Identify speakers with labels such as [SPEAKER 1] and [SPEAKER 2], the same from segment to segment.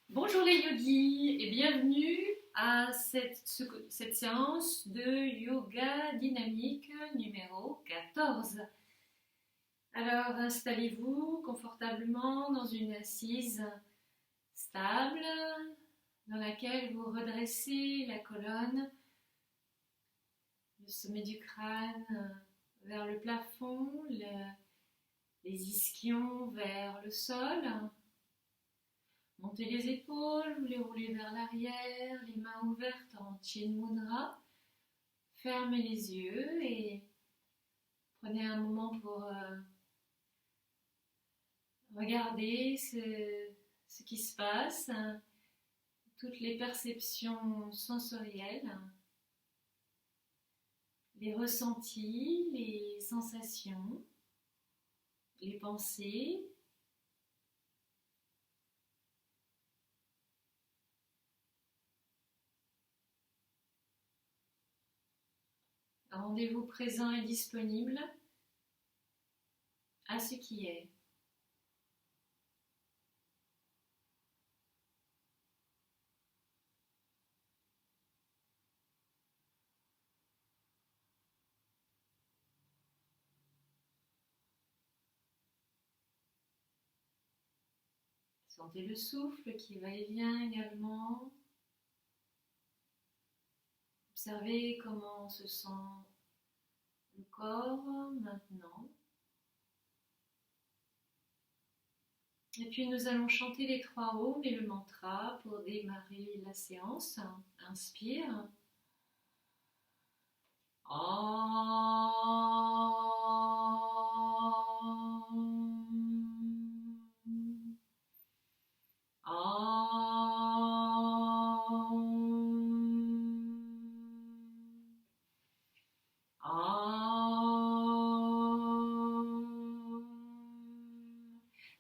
[SPEAKER 1] Bonjour les yogis et bienvenue à cette séance de yoga dynamique numéro 14. Alors installez-vous confortablement dans une assise stable dans laquelle vous redressez la colonne, le sommet du crâne vers le plafond, les ischions vers le sol. Montez les épaules, vous les roulez vers l'arrière, les mains ouvertes en Chin Mudra. Fermez les yeux et prenez un moment pour regarder ce qui se passe, toutes les perceptions sensorielles, les ressentis, les sensations, les pensées. Rendez-vous présent et disponible à ce qui est. Sentez le souffle qui va et vient également. Observez comment se sent le corps maintenant. Et puis nous allons chanter les 3 ohms et le mantra pour démarrer la séance. Inspire.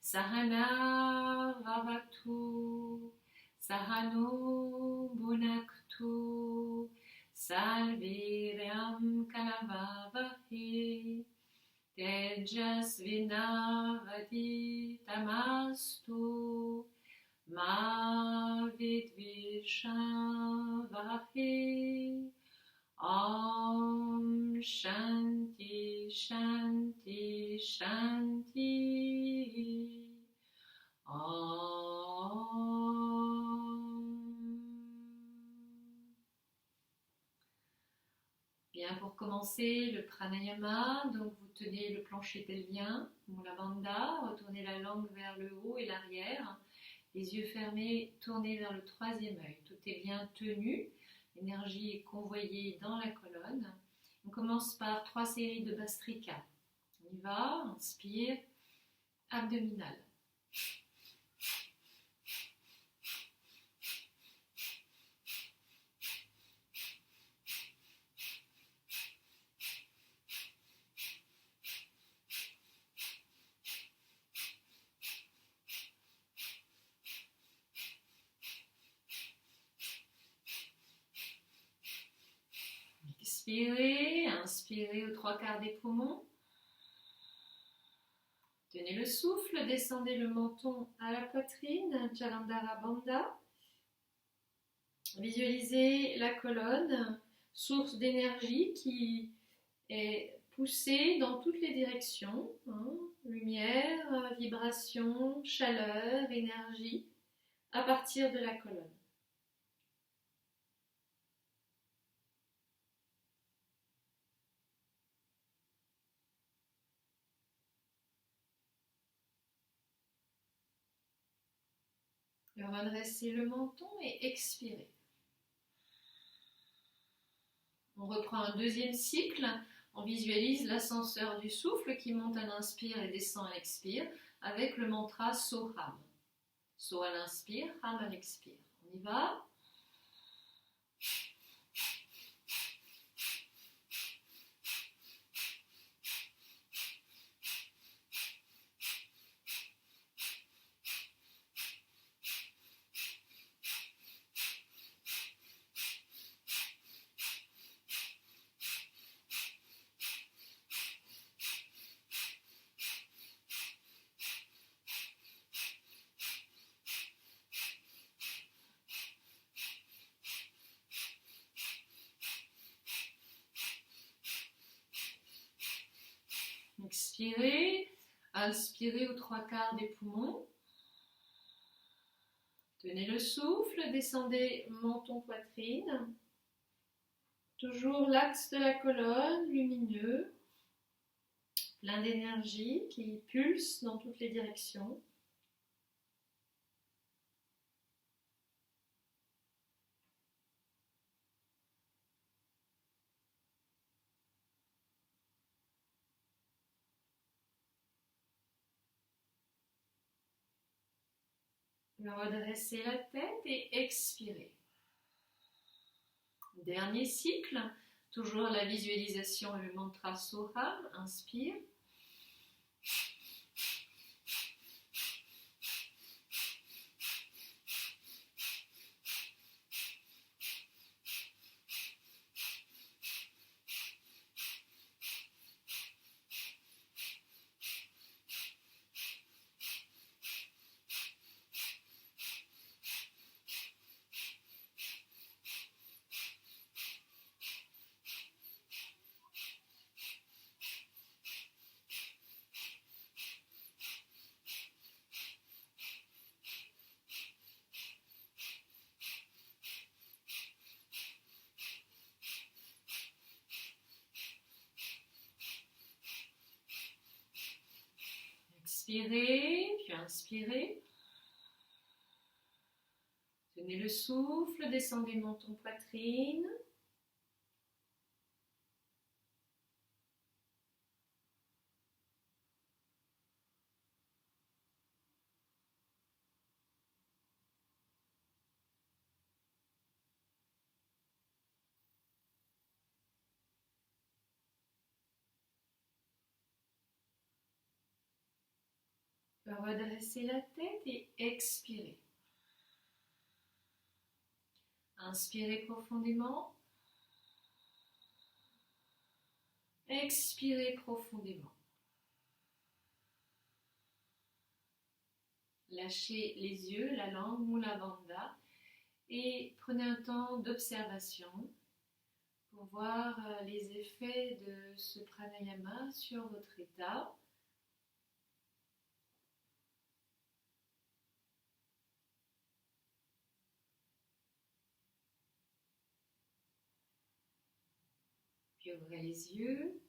[SPEAKER 1] Sahana Vavatu Sahano Bhunaktu Salviryam Kalavavahe Tejasvinavati Tamastu Ma Vidvishavahe. Om Shanti Shanti Shanti. Bien, pour commencer le pranayama, donc vous tenez le plancher pelvien, Mula Bandha, retournez la langue vers le haut et l'arrière, les yeux fermés, tournez vers le 3e œil. Tout est bien tenu, l'énergie est convoyée dans la colonne. On commence par 3 séries de Bhastrika. On y va, inspire, abdominal. Expirez, inspirez aux 3/4 des poumons. Tenez le souffle, descendez le menton à la poitrine, Jalandhara Bandha. Visualisez la colonne, source d'énergie qui est poussée dans toutes les directions. Lumière, vibration, chaleur, énergie, à partir de la colonne. Redressez le menton et expirez. On reprend un 2e cycle. On visualise l'ascenseur du souffle qui monte à l'inspire et descend à l'expire avec le mantra Soham. So à l'inspire, Ham à l'expire. On y va. Expirez. Inspirez aux 3/4 des poumons. Tenez le souffle, descendez menton-poitrine. Toujours l'axe de la colonne, lumineux, plein d'énergie qui pulse dans toutes les directions. Redressez la tête et expirez. Dernier cycle, toujours la visualisation et le mantra Soham. Inspire. Expirez, puis inspirez. Tenez le souffle, descendez menton-poitrine. Redressez la tête et expirez. Inspirez profondément. Expirez profondément. Lâchez les yeux, la langue, Mula Bandha et prenez un temps d'observation pour voir les effets de ce pranayama sur votre état. Puis ouvrez les yeux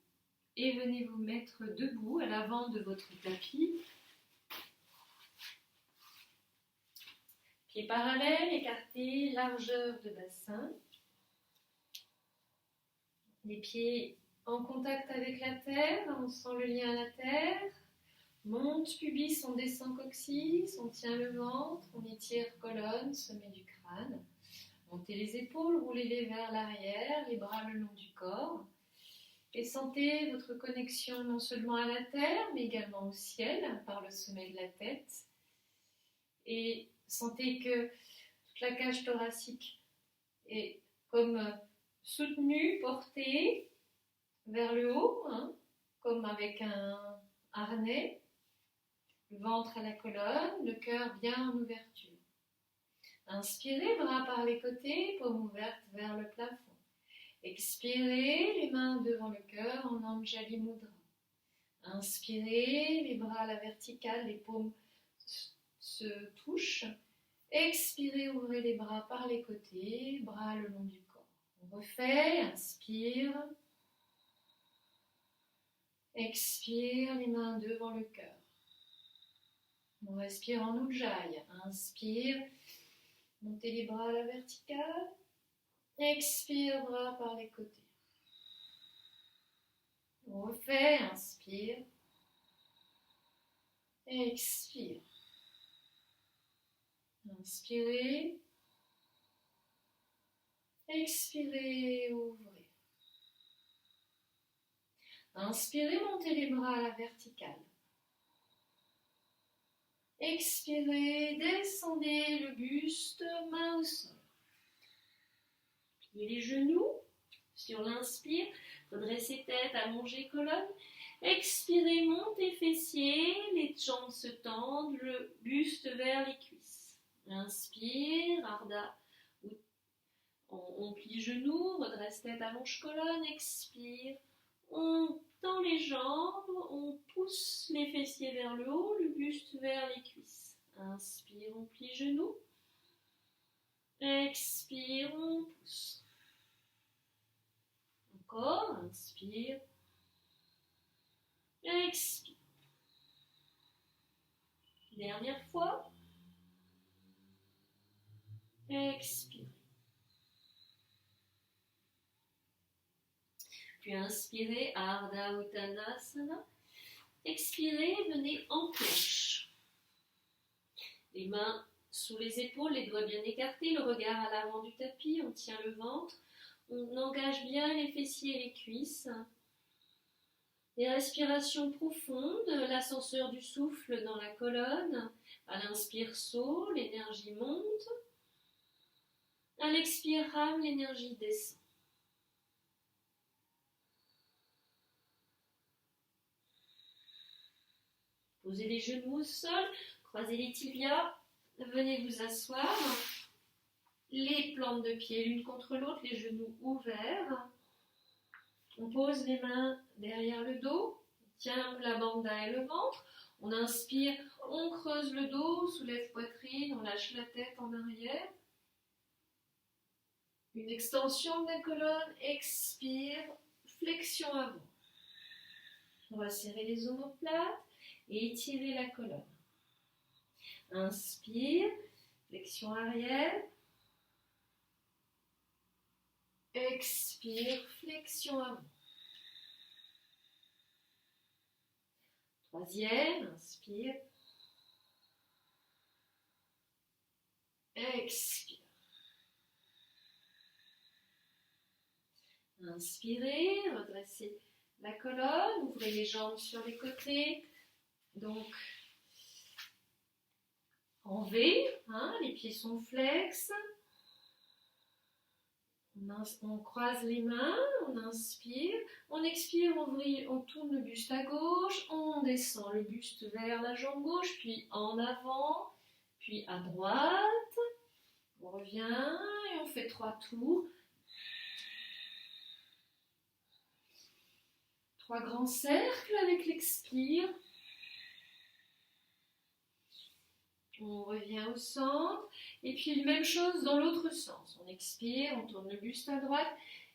[SPEAKER 1] et venez vous mettre debout à l'avant de votre tapis. Pieds parallèles, écartés, largeur de bassin. Les pieds en contact avec la terre, on sent le lien à la terre. Monte pubis, on descend coccyx, on tient le ventre, on étire colonne, sommet du crâne. Montez les épaules, roulez-les vers l'arrière, les bras le long du corps. Et sentez votre connexion non seulement à la terre, mais également au ciel, par le sommet de la tête. Et sentez que toute la cage thoracique est comme soutenue, portée vers le haut, comme avec un harnais. Le ventre à la colonne, le cœur bien en ouverture. Inspirez, bras par les côtés, paumes ouvertes vers le plafond. Expirez, les mains devant le cœur en Anjali Mudra. Inspirez, les bras à la verticale, les paumes se touchent. Expirez, ouvrez les bras par les côtés, bras le long du corps. On refait, inspire. Expire, les mains devant le cœur. On respire en Ujjayi. Inspire, montez les bras à la verticale. Expire, bras par les côtés. On refait, inspire. Expire. Inspirez. Expirez, ouvrez. Inspirez, montez les bras à la verticale. Expirez, descendez le buste, main au sol. Pliez les genoux sur l'inspire, redressez tête, allongez colonne. Expirez, montez fessiers, les jambes se tendent, le buste vers les cuisses. Inspire, Ardha, on plie genoux, redresse tête, allonge colonne. Expire,
[SPEAKER 2] On tend les jambes, on pousse les fessiers vers le haut, le buste vers les cuisses. Inspire, on plie genoux. Expire, on pousse. Encore, inspire. Expire. Dernière fois. Expire. Puis inspirez, Ardha Uttanasana. Expirez, venez en planche. Les mains sous les épaules, les doigts bien écartés, le regard à l'avant du tapis, on tient le ventre, on engage bien les fessiers et les cuisses. Des respirations profondes, l'ascenseur du souffle dans la colonne. À l'inspire, saut, l'énergie monte. À l'expire, rame, l'énergie descend. Posez les genoux au sol, croisez les tibias, venez vous asseoir. Les plantes de pied l'une contre l'autre, les genoux ouverts. On pose les mains derrière le dos, on tient la bandha et le ventre. On inspire, on creuse le dos, soulève poitrine, on lâche la tête en arrière. Une extension de la colonne, expire, flexion avant. On va serrer les omoplates et étirer la colonne. Inspire, flexion arrière. Expire, flexion avant. Troisième, inspire. Expire. Inspirez, redressez la colonne, ouvrez les jambes sur les côtés. Donc, en V, les pieds sont flex. On croise les mains, on inspire, on expire, on tourne le buste à gauche, on descend le buste vers la jambe gauche, puis en avant, puis à droite. On revient et on fait 3 tours. 3 grands cercles avec l'expire. On revient au centre. Et puis même chose dans l'autre sens. On expire, on tourne le buste à droite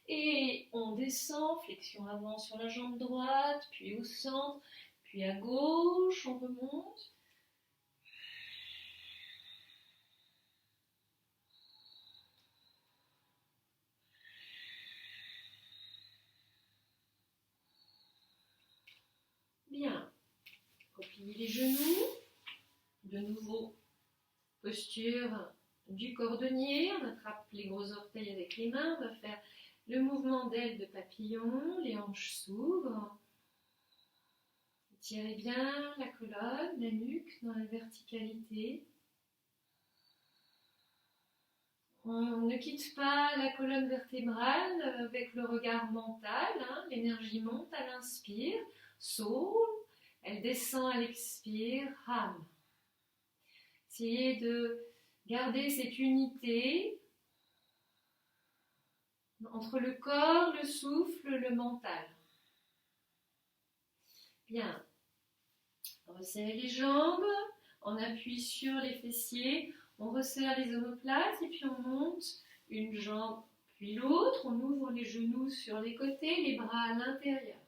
[SPEAKER 2] et on descend, flexion avant sur la jambe droite, puis au centre, puis à gauche, on remonte. Bien. Repliez les genoux. De nouveau, posture du cordonnier. On attrape les gros orteils avec les mains. On va faire le mouvement d'aile de papillon. Les hanches s'ouvrent. Étirez bien la colonne, la nuque dans la verticalité. On ne quitte pas la colonne vertébrale avec le regard mental. L'énergie monte à l'inspire, saut, elle descend à l'expire, rame. Essayez de garder cette unité entre le corps, le souffle, le mental. Bien. Resserrez les jambes, on appuie sur les fessiers, on resserre les omoplates et puis on monte une jambe puis l'autre, on ouvre les genoux sur les côtés, les bras à l'intérieur.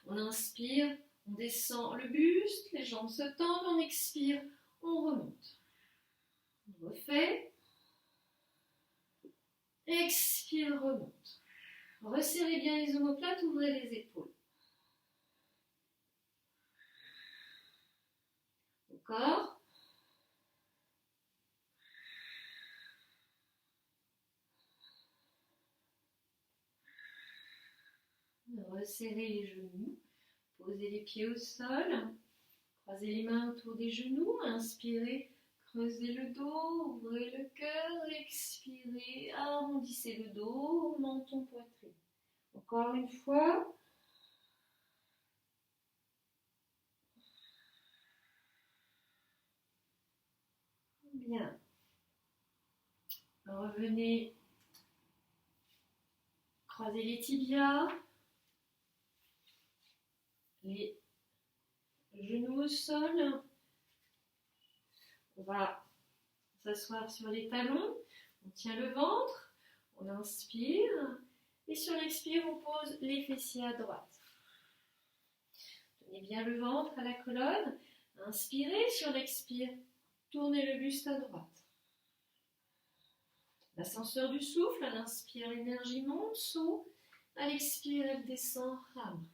[SPEAKER 2] On inspire, on descend le buste, les jambes se tendent, on expire, on remonte. On refait. Expire, remonte. Resserrez bien les omoplates, ouvrez les épaules. Encore. Resserrez les genoux. Posez les pieds au sol. Croisez les mains autour des genoux. Inspirez, creusez le dos, ouvrez le cœur. Expirez, arrondissez le dos, menton, poitrine. Encore une fois. Bien. Revenez, croisez les tibias. les genoux au sol. On va s'asseoir sur les talons. On tient le ventre. On inspire. Et sur l'expire, on pose les fessiers à droite. Tenez bien le ventre à la colonne. Inspirez sur l'expire. Tournez le buste à droite. L'ascenseur du souffle, à l'inspire, l'énergie monte, saut. À l'expire, elle descend, rame.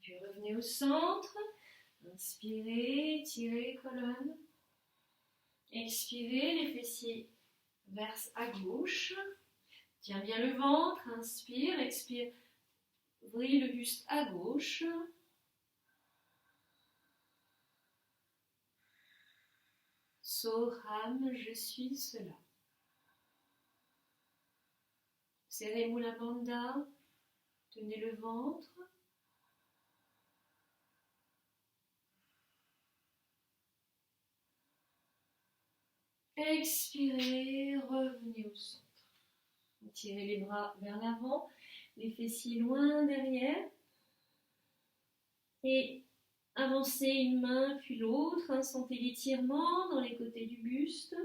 [SPEAKER 2] Puis revenez au centre. Inspirez, tirez colonne. Expirez, les fessiers versent à gauche. Tiens bien le ventre, inspire, expire. Ouvrez le buste à gauche. Soham, je suis cela. Serrez Mula Bandha. Tenez le ventre. Expirez, revenez au centre. Tirez les bras vers l'avant, les fessiers loin derrière. Et avancez une main puis l'autre. Sentez l'étirement dans les côtés du buste.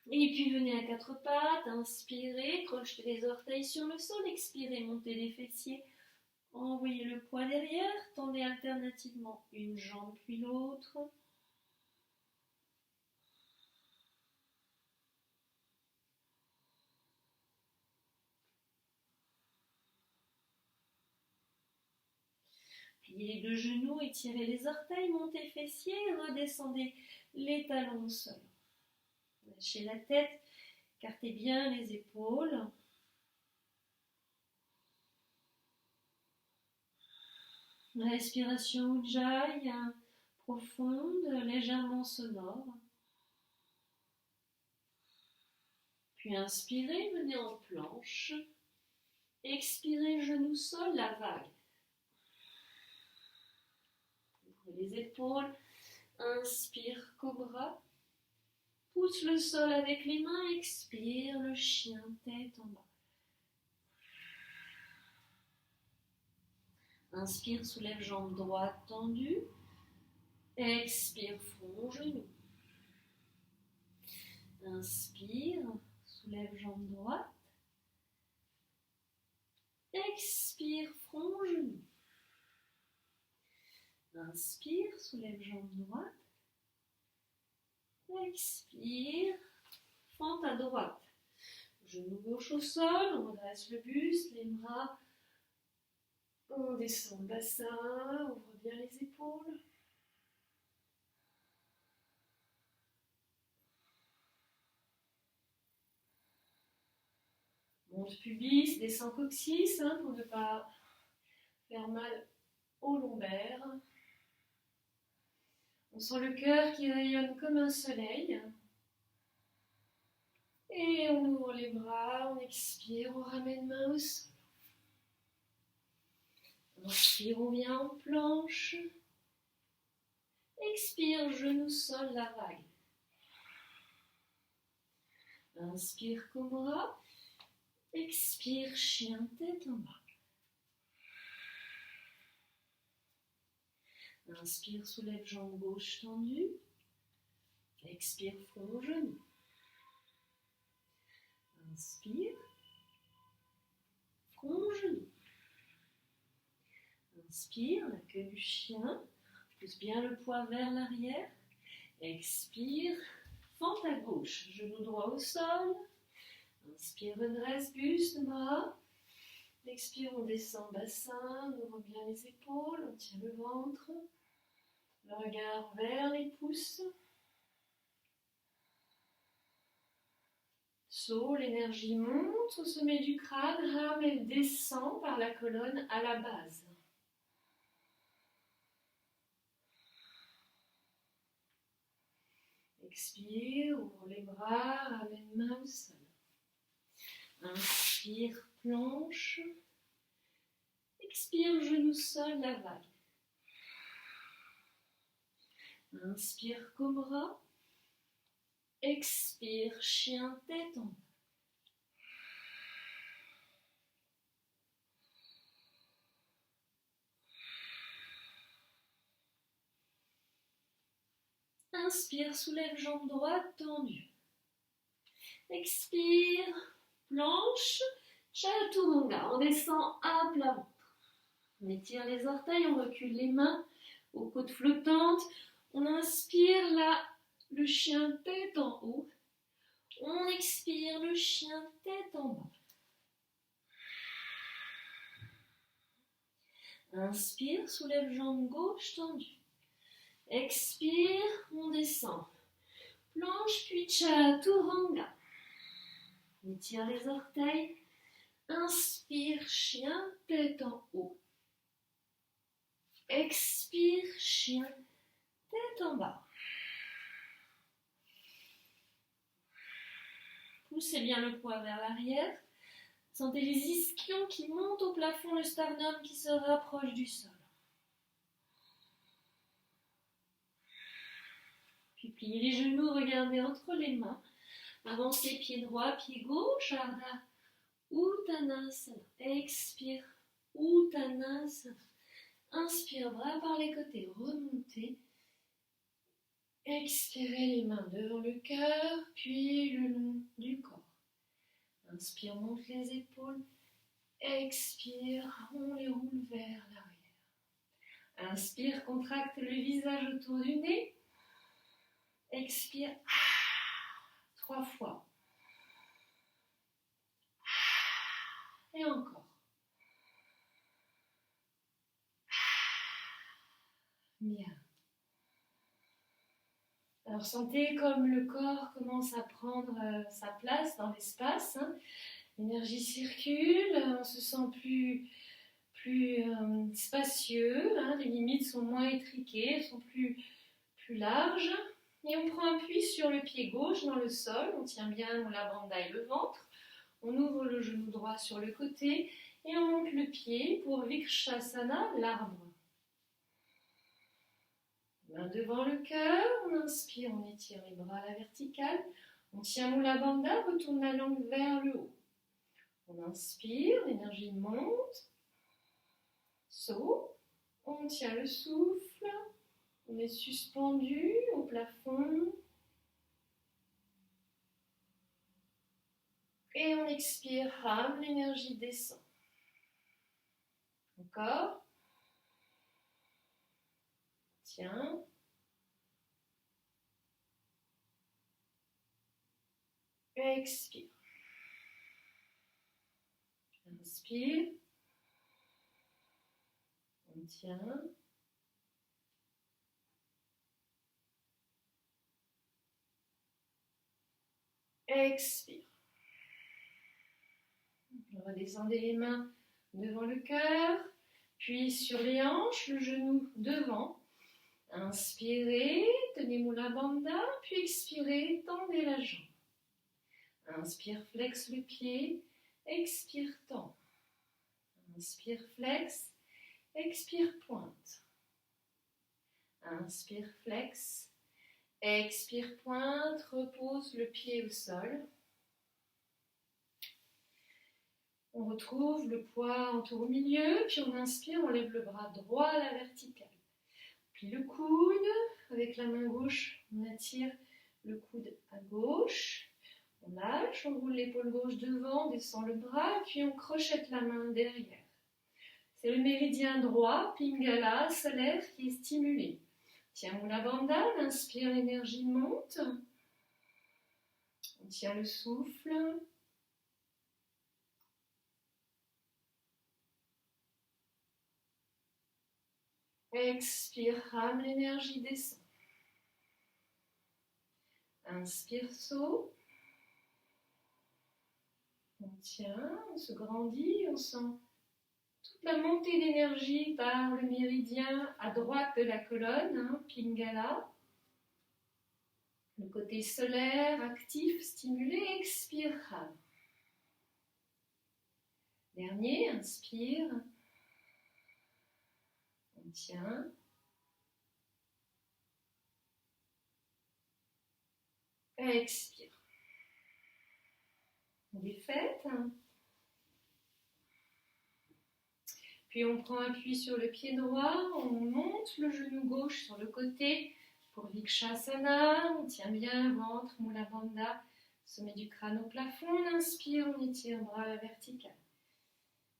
[SPEAKER 2] Et puis venez à quatre pattes. Inspirez, crochetez les orteils sur le sol. Expirez, montez les fessiers. Envoyez le poids derrière, tendez alternativement une jambe puis l'autre. Pliez les deux genoux, étirez les orteils, montez fessiers et redescendez les talons au sol. Lâchez la tête, écartez bien les épaules. Respiration Ujjayi, profonde, légèrement sonore. Puis inspirez, venez en planche. Expirez, genou sol, la vague. Ouvrez les épaules. Inspire, cobra. Pousse le sol avec les mains. Expire, le chien, tête en bas. Inspire, soulève jambe droite tendue. Expire, front, genou. Inspire, soulève jambe droite. Expire, front, genou. Inspire, soulève jambe droite. Expire, fente à droite. Genou gauche au sol, on redresse le buste, les bras. On descend le bassin, ouvre bien les épaules. Monte pubis, descend coccyx pour ne pas faire mal aux lombaires. On sent le cœur qui rayonne comme un soleil. Et on ouvre les bras, on expire, on ramène main au sol. Inspire, on vient en planche. Expire, genou sol, la vague. Inspire, cobra. Expire, chien, tête en bas. Inspire, soulève jambe gauche tendue. Expire, front, genou. Inspire, front, genou. Inspire, la queue du chien. Pousse bien le poids vers l'arrière. Expire, fente à gauche. Genou droit au sol. Inspire, redresse, buste, bras. Expire, on descend bassin. On ouvre bien les épaules. On tient le ventre. Le regard vers les pouces. Saut, l'énergie monte au sommet du crâne. Rame, elle descend par la colonne à la base. Expire, ouvre les bras, ramène main au sol. Inspire, planche. Expire, genou sol, la vague. Inspire, cobra. Expire, chien, tête en bas. Inspire, soulève jambe droite tendue. Expire, planche, chaturanga. On descend à plat ventre. On étire les orteils, on recule les mains aux côtes flottantes. On inspire là, le chien tête en haut. On expire, le chien tête en bas. Inspire, soulève jambe gauche tendue. Expire, on descend. Planche puis chaturanga. On étire les orteils. Inspire, chien, tête en haut. Expire, chien, tête en bas. Poussez bien le poids vers l'arrière. Sentez les ischions qui montent au plafond, le sternum qui se rapproche du sol. Puis pliez les genoux, regardez entre les mains. Avancez pied droit, pied gauche, Ardha Uttanasana. Expire, Uttanasana. Inspire, bras par les côtés, remontez. Expirez les mains devant le cœur, puis le long du corps. Inspire, monte les épaules. Expire, on les roule vers l'arrière. Inspire, contracte le visage autour du nez. Expire, 3 fois. Et encore. Bien. Alors sentez comme le corps commence à prendre sa place dans l'espace. L'énergie circule, on se sent plus spacieux, les limites sont moins étriquées, elles sont plus larges. Et on prend appui sur le pied gauche dans le sol, on tient bien la bandai le ventre, on ouvre le genou droit sur le côté et on monte le pied pour Vrikshasana, l'arbre. Main devant le cœur, on inspire, on étire les bras à la verticale, on tient Mula Bandha, retourne la langue vers le haut. On inspire, l'énergie monte, saut, on tient le souffle, on est suspendu au plafond. Et on expire, rame, l'énergie descend. Encore. Tiens. Expire. Inspire. On tient. Expire. Redescendez les mains devant le cœur, puis sur les hanches, le genou devant. Inspirez, tenez Mula Bandha, puis expirez, tendez la jambe. Inspire, flex le pied, expire, tend. Inspire, flex, expire, pointe. Inspire, flex, expire, pointe, repose le pied au sol. On retrouve le poids en tour au milieu, puis on inspire, on lève le bras droit à la verticale. Puis le coude, avec la main gauche, on attire le coude à gauche. On lâche, on roule l'épaule gauche devant, on descend le bras, puis on crochette la main derrière. C'est le méridien droit, Pingala, solaire, qui est stimulé. Tiens Mula Bandha, on inspire, l'énergie monte. On tient le souffle. Expire, rame, l'énergie descend. Inspire, saut. On tient, on se grandit, on sent toute la montée d'énergie par le méridien à droite de la colonne, Pingala.
[SPEAKER 1] Le côté solaire, actif, stimulé, expire, rame. Dernier, inspire. On tient. Expire. Défaite. Puis on prend appui sur le pied droit, on monte le genou gauche sur le côté pour Vikshasana. On tient bien ventre, Mula Bandha, sommet du crâne au plafond. On inspire, on étire bras à la verticale.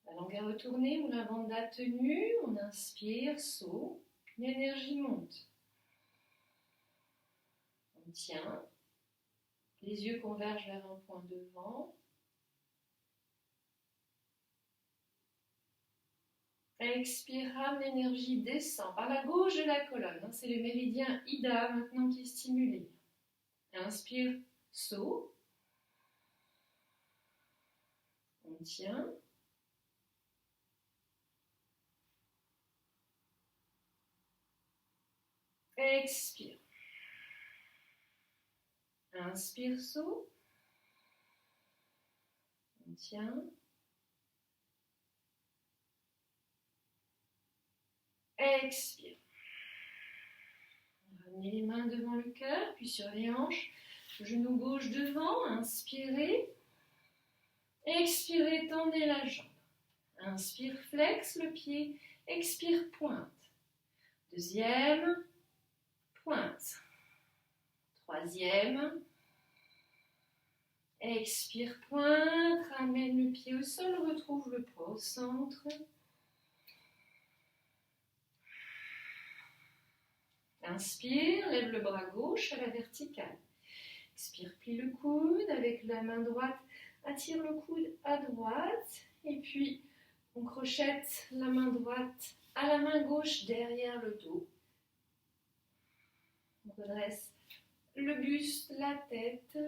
[SPEAKER 1] La langue est retournée, Mula Bandha tenue. On inspire, saut, l'énergie monte. On tient. Les yeux convergent vers un point devant. Expire, rame, l'énergie descend par la gauche de la colonne. C'est le méridien Ida maintenant qui est stimulé. Inspire, saut. On tient. Expire. Inspire, saut. On tient. Expire. Ramenez les mains devant le cœur, puis sur les hanches. Genou gauche devant. Inspirez. Expirez, tendez la jambe. Inspire, flex le pied. Expire, pointe. Deuxième, pointe. Troisième. Expire, pointe. Ramène le pied au sol. Retrouve le poids au centre. Inspire, lève le bras gauche à la verticale. Expire, plie le coude. Avec la main droite, attire le coude à droite. Et puis, on crochette la main droite à la main gauche derrière le dos. On redresse le buste, la tête.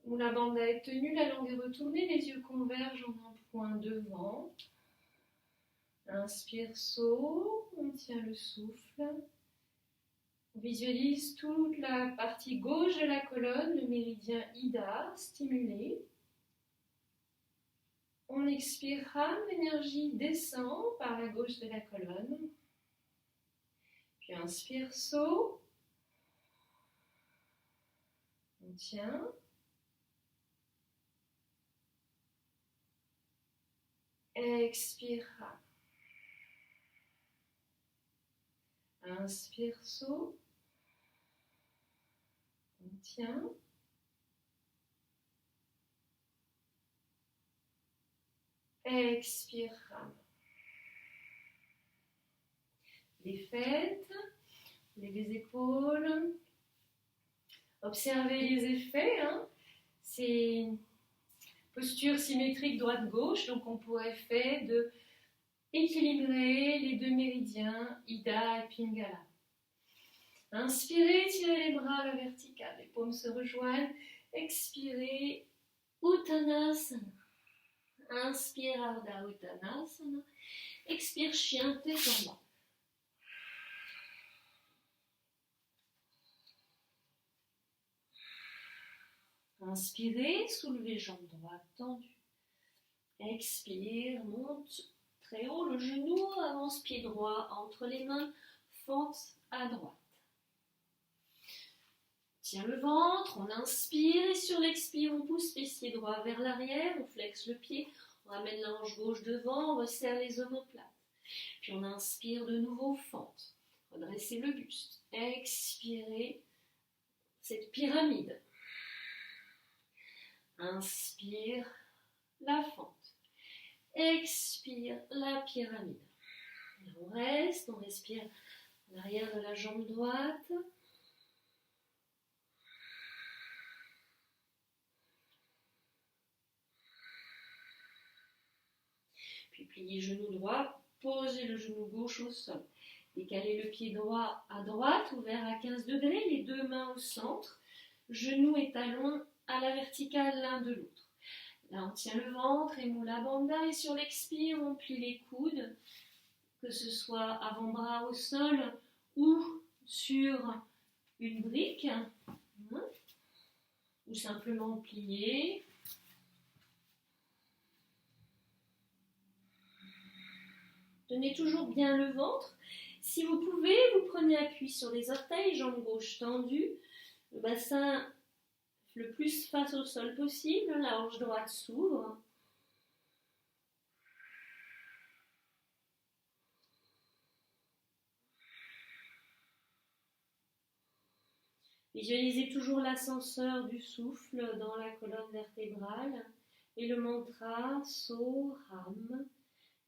[SPEAKER 1] Mula Bandha est tenue, la langue est retournée, les yeux convergent en un point devant. Inspire, saut, on tient le souffle. On visualise toute la partie gauche de la colonne, le méridien Ida, stimulé. On expire, rame, l'énergie descend par la gauche de la colonne. Puis inspire, saut. On tient. Expire, rame. Inspire, saut. On tient. Expire, rame. Défaite. Levez les épaules. Observez les effets. C'est une posture symétrique droite-gauche. Donc on pourrait faire de équilibrer les deux méridiens, Ida et Pingala. Inspirez, tirez les bras à la verticale. Les paumes se rejoignent. Expirez, Uttanasana. Inspire, Ardha Uttanasana. Expire, chien, tête en bas. Inspirez, soulevez jambe droite tendue. Expire, monte très haut le genou, avance pied droit entre les mains, fente à droite. Tient le ventre, on inspire et sur l'expire, on pousse fessier droit vers l'arrière, on flexe le pied, on ramène la hanche gauche devant, on resserre les omoplates. Puis on inspire de nouveau, fente. Redressez le buste. Expirez cette pyramide. Inspire la fente. Expire la pyramide. Et on reste, on respire à l'arrière de la jambe droite. Puis pliez genou droit, posez le genou gauche au sol. Décalez le pied droit à droite, ouvert à 15 degrés, les deux mains au centre. Genoux et talons à la verticale l'un de l'autre. Là, on tient le ventre et Mula Bandha. Et sur l'expire, on plie les coudes, que ce soit avant-bras au sol ou sur
[SPEAKER 2] une brique, ou simplement plier. Tenez toujours bien le ventre. Si vous pouvez, vous prenez appui sur les orteils, jambes gauche tendues, le bassin le plus face au sol possible, la hanche droite s'ouvre. Visualisez toujours l'ascenseur du souffle dans la colonne vertébrale et le mantra Soham,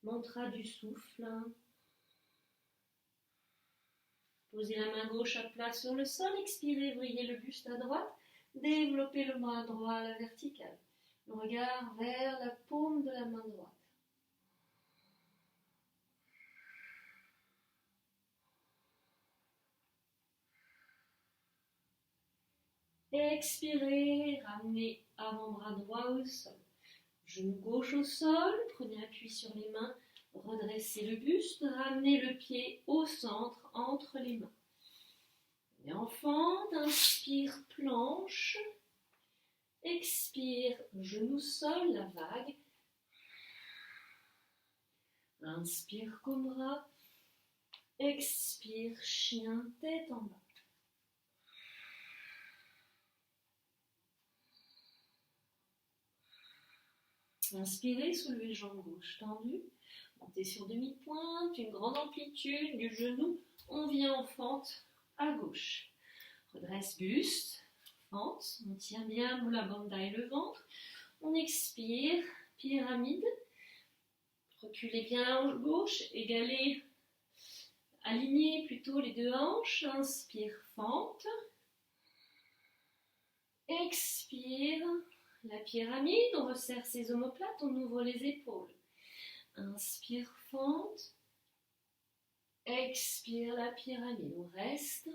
[SPEAKER 2] mantra du souffle. Posez la main gauche à plat sur le sol, expirez, vrillez le buste à droite, développez le bras droit à la verticale, le regard vers la paume de la main droite. Expirez, ramenez avant-bras droit au sol. Genou gauche au sol, prenez appui sur les mains, redressez le buste, ramenez le pied au centre entre les mains. Et enfant, inspire, planche. Expire, genou sol, la vague. Inspire, cobra. Expire, chien, tête en bas. Inspirez, soulevez les jambes gauche tendues. Montez sur demi-pointe, une grande amplitude du genou. On vient en fente à gauche. Redresse buste, fente. On tient bien la banda et le ventre. On expire, pyramide. Reculez bien la hanche gauche, égalez, alignez plutôt les deux hanches. Inspire, fente. Expire, la pyramide. On resserre ses omoplates, on ouvre les épaules. Inspire, fente. Expire, la pyramide. On reste.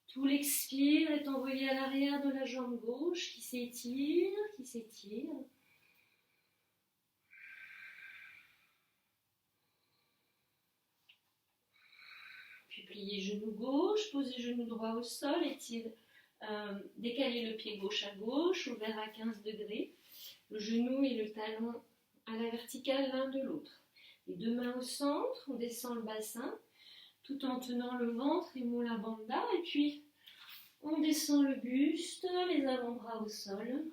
[SPEAKER 2] Tout l'expire est envoyé à l'arrière de la jambe gauche qui s'étire, qui s'étire. Puis pliez genou gauche, posez genou droit au sol, décalez le pied gauche à gauche, ouvert à 15 degrés. Le genou et le talon à la verticale l'un de l'autre. Les deux mains au centre, on descend le bassin, tout en tenant le ventre et Mula Bandha. Et puis, on descend le buste, les avant-bras au sol.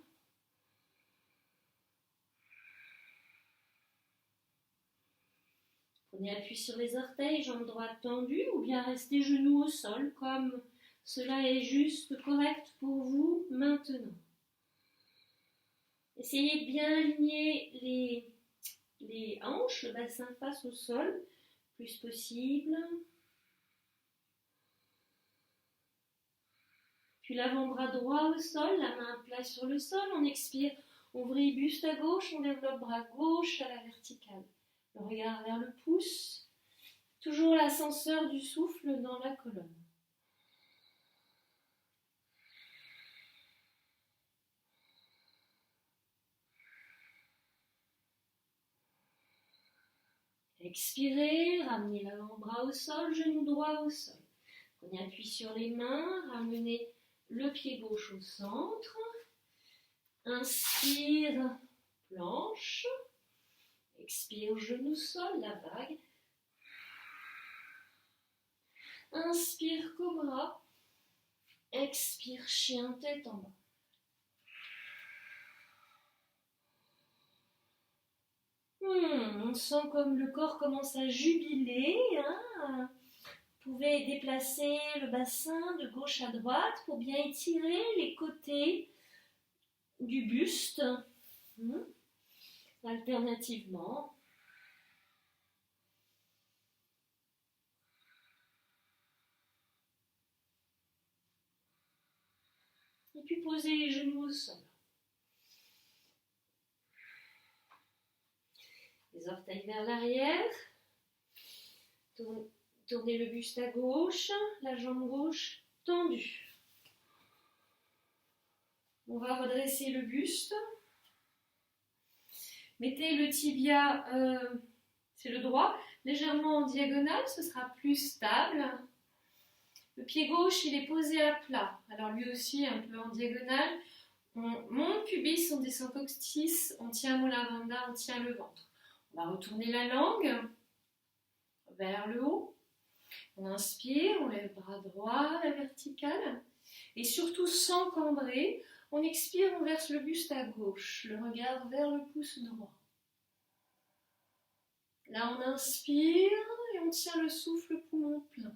[SPEAKER 2] Prenez appui sur les orteils, jambes droites tendues, ou bien restez genoux au sol, comme cela est juste correct pour vous maintenant. Essayez de bien aligner les hanches, le bassin face au sol, le plus possible. Puis l'avant-bras droit au sol, la main à plat sur le sol. On expire, on vrille buste à gauche, on développe bras gauche à la verticale. Le regard vers le pouce. Toujours l'ascenseur du souffle dans la colonne. Expirez, ramenez l'avant-bras au sol, genou droit au sol. Prenez appui sur les mains, ramenez le pied gauche au centre. Inspire, planche. Expire, genou sol, la vague. Inspire, cobra. Expire, chien, tête en bas. On sent comme le corps commence à jubiler. Vous pouvez déplacer le bassin de gauche à droite pour bien étirer les côtés du buste. Alternativement. Et puis posez les genoux au sol. Les orteils vers l'arrière. Tournez le buste à gauche, la jambe gauche tendue. On va redresser le buste.
[SPEAKER 1] Mettez le tibia, c'est le droit, légèrement en diagonale, ce sera plus stable. Le pied gauche, il est posé à plat, alors lui aussi un peu en diagonale. On monte pubis, on descend coccyx, on tient Mula Bandha, on tient le ventre. On va retourner la langue vers le haut. On inspire, on lève le bras droit, la verticale. Et surtout sans cambrer, on expire, on verse le buste à gauche, le regard vers le pouce droit. Là, on inspire et on tient le souffle poumon plein.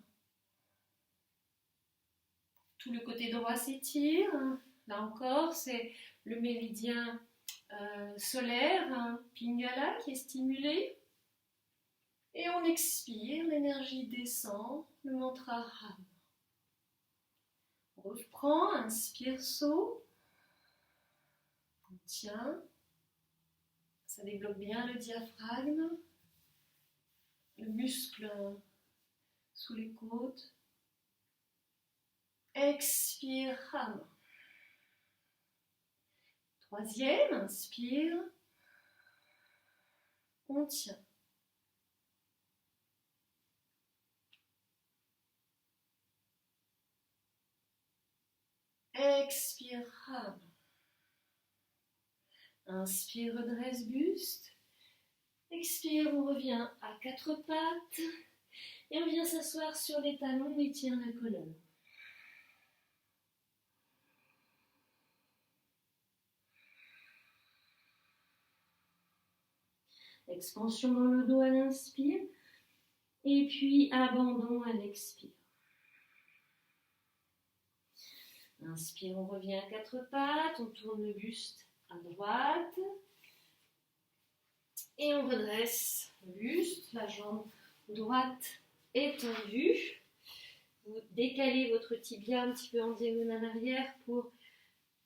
[SPEAKER 1] Tout le côté droit s'étire. Là encore, c'est le méridien solaire, Pingala, qui est stimulé. Et on expire, l'énergie descend, le mantra Ram. On reprend, inspire, saut. On tient. Ça développe bien le diaphragme, le muscle sous les côtes. Expire, Ram. Troisième, inspire. On tient. Expire, Ram. Inspire, redresse buste. Expire, on revient à quatre pattes. Et on vient s'asseoir sur les talons, on étire la colonne. Expansion dans le dos à l'inspire. Et puis abandon à l'expire. Inspire, on revient à quatre pattes, on tourne le buste à droite. Et on redresse le buste, la jambe droite est tendue. Vous décalez votre tibia un petit peu en diagonale arrière pour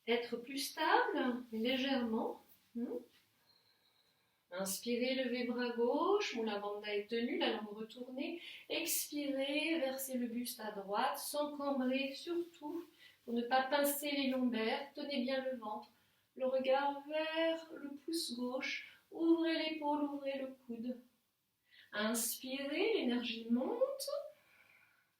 [SPEAKER 1] être plus stable, légèrement. Inspirez, levez bras gauche, Mula Bandha est tenu, la langue retournée. Expirez, versez le buste à droite, sans cambrer surtout, pour ne pas pincer les lombaires. Tenez bien le ventre, le regard vers le pouce gauche. Ouvrez l'épaule, ouvrez le coude. Inspirez, l'énergie monte.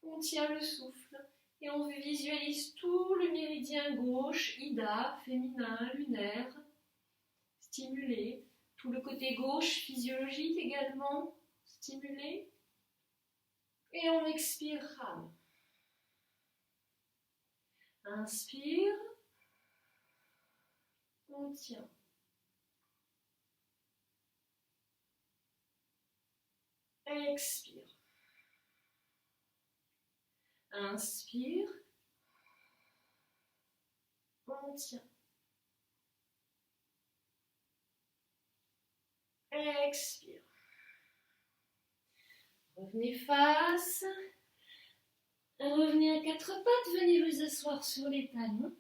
[SPEAKER 1] On tient le souffle et on visualise tout le méridien gauche, Ida, féminin, lunaire, stimulé. Tout le côté gauche, physiologique également, stimulé. Et on expire, Ram. Inspire. On tient. Expire. Inspire. On tient. Expire. Revenez face. Revenez à quatre pattes. Venez vous asseoir sur les talons.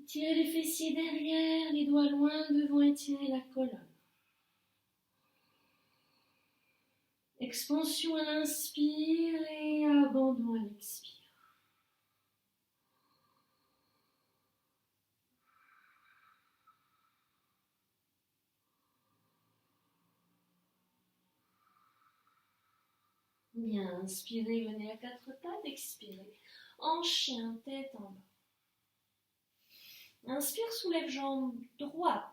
[SPEAKER 1] Tirez les fessiers derrière, les doigts loin devant, étirez la colonne. Expansion à l'inspire et abandon à l'expire. Bien, inspirez, venez à quatre pattes, expirez. En chien, tête en bas. Inspire, soulève jambe droite.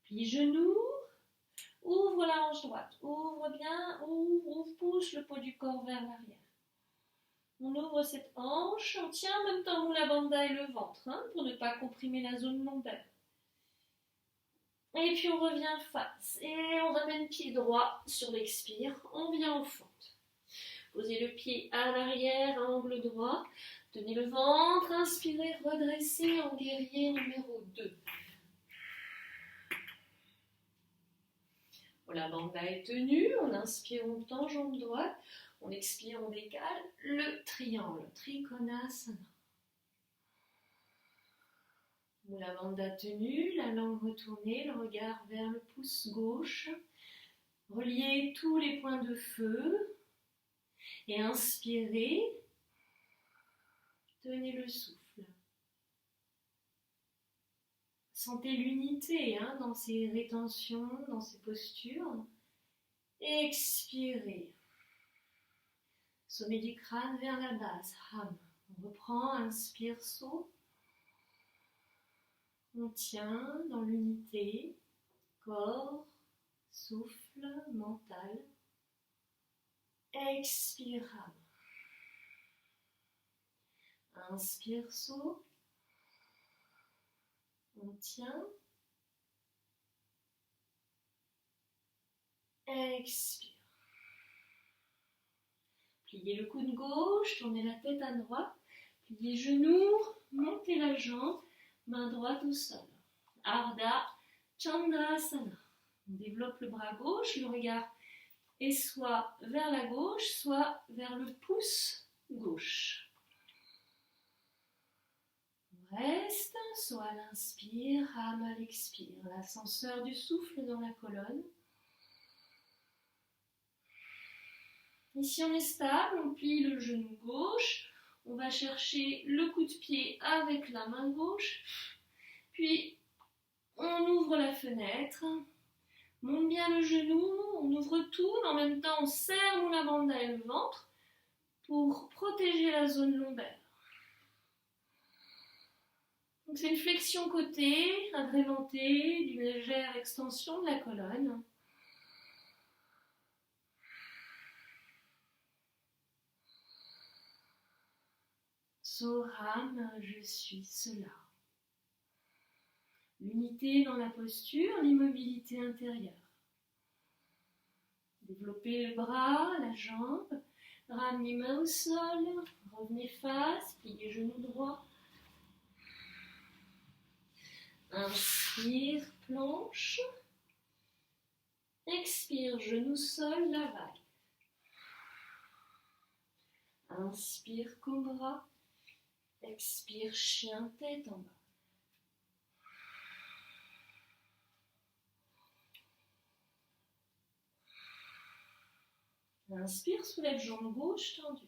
[SPEAKER 1] Plie genoux. Ouvre la hanche droite. Ouvre bien, ouvre, pousse le poids du corps vers l'arrière. On ouvre cette hanche, on tient en même temps Mula Bandha et le ventre, pour ne pas comprimer la zone lombaire. Et puis on revient face et on ramène pied droit sur l'expire, on vient en fente. Posez le pied à l'arrière, à angle droit, tenez le ventre, inspirez, redressez en guerrier numéro 2. La Bandha est tenue, on inspire, on tend jambe droite, on expire, on décale le triangle, Trikonasana. Mula Bandha tenue, la langue retournée, le regard vers le pouce gauche. Reliez tous les points de feu et inspirez, tenez le souffle. Sentez l'unité dans ces rétentions, dans ces postures. Expirez. Sommet du crâne vers la base. Ham. On reprend, inspire, saut. On tient dans l'unité. Corps, souffle, mental. Expire, Ham. Inspire, saut. On tient. Expire. Pliez le coude gauche, tournez la tête à droite. Pliez genoux, montez la jambe, main droite au sol. Ardha Chandrasana. On développe le bras gauche, le regard est soit vers la gauche, soit vers le pouce gauche. On reste, soit à l'inspire, Ham à l'expire. L'ascenseur du souffle dans la colonne. Ici on est stable, on plie le genou gauche, on va chercher le coup de pied avec la main gauche, puis on ouvre la fenêtre, monte bien le genou, on ouvre tout, mais en même temps on serre Mula Bandha et le ventre pour protéger la zone lombaire. Donc c'est une flexion côté, agrémentée d'une légère extension de la colonne. Soham, je suis cela. L'unité dans la posture, l'immobilité intérieure. Développez le bras, la jambe, ramenez main au sol, revenez face, pliez genoux droit. Inspire, planche. Expire, genou sol, la vague. Inspire, cobra. Expire, chien, tête en bas. Inspire, soulève jambe gauche tendue.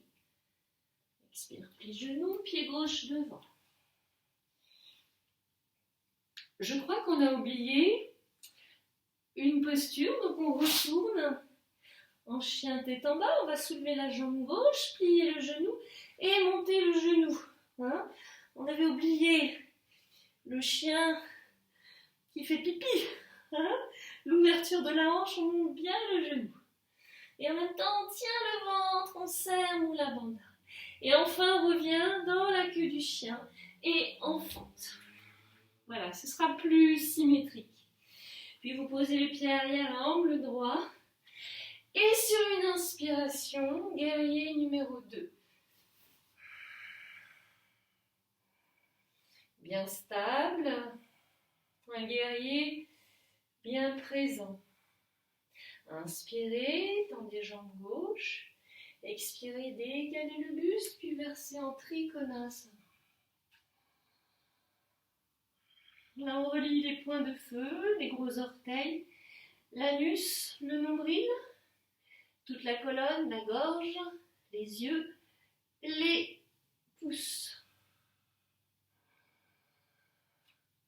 [SPEAKER 1] Expire, plie genou, pied gauche devant. Je crois qu'on a oublié une posture, donc on retourne en chien, tête en bas. On va soulever la jambe gauche, plier le genou et monter le genou. On avait oublié le chien qui fait pipi, l'ouverture de la hanche, on monte bien le genou. Et en même temps, on tient le ventre, on serre Mula Bandha. Et enfin, on revient dans la queue du chien et on fente. Voilà, ce sera plus symétrique. Puis vous posez les pieds arrière à angle droit. Et sur une inspiration, guerrier numéro 2. Bien stable, un guerrier bien présent. Inspirez, tendez jambes gauche. Expirez, dégalez le buste, puis versez en Trikonasana. Là, on relie les points de feu, les gros orteils, l'anus, le nombril, toute la colonne, la gorge, les yeux, les pouces.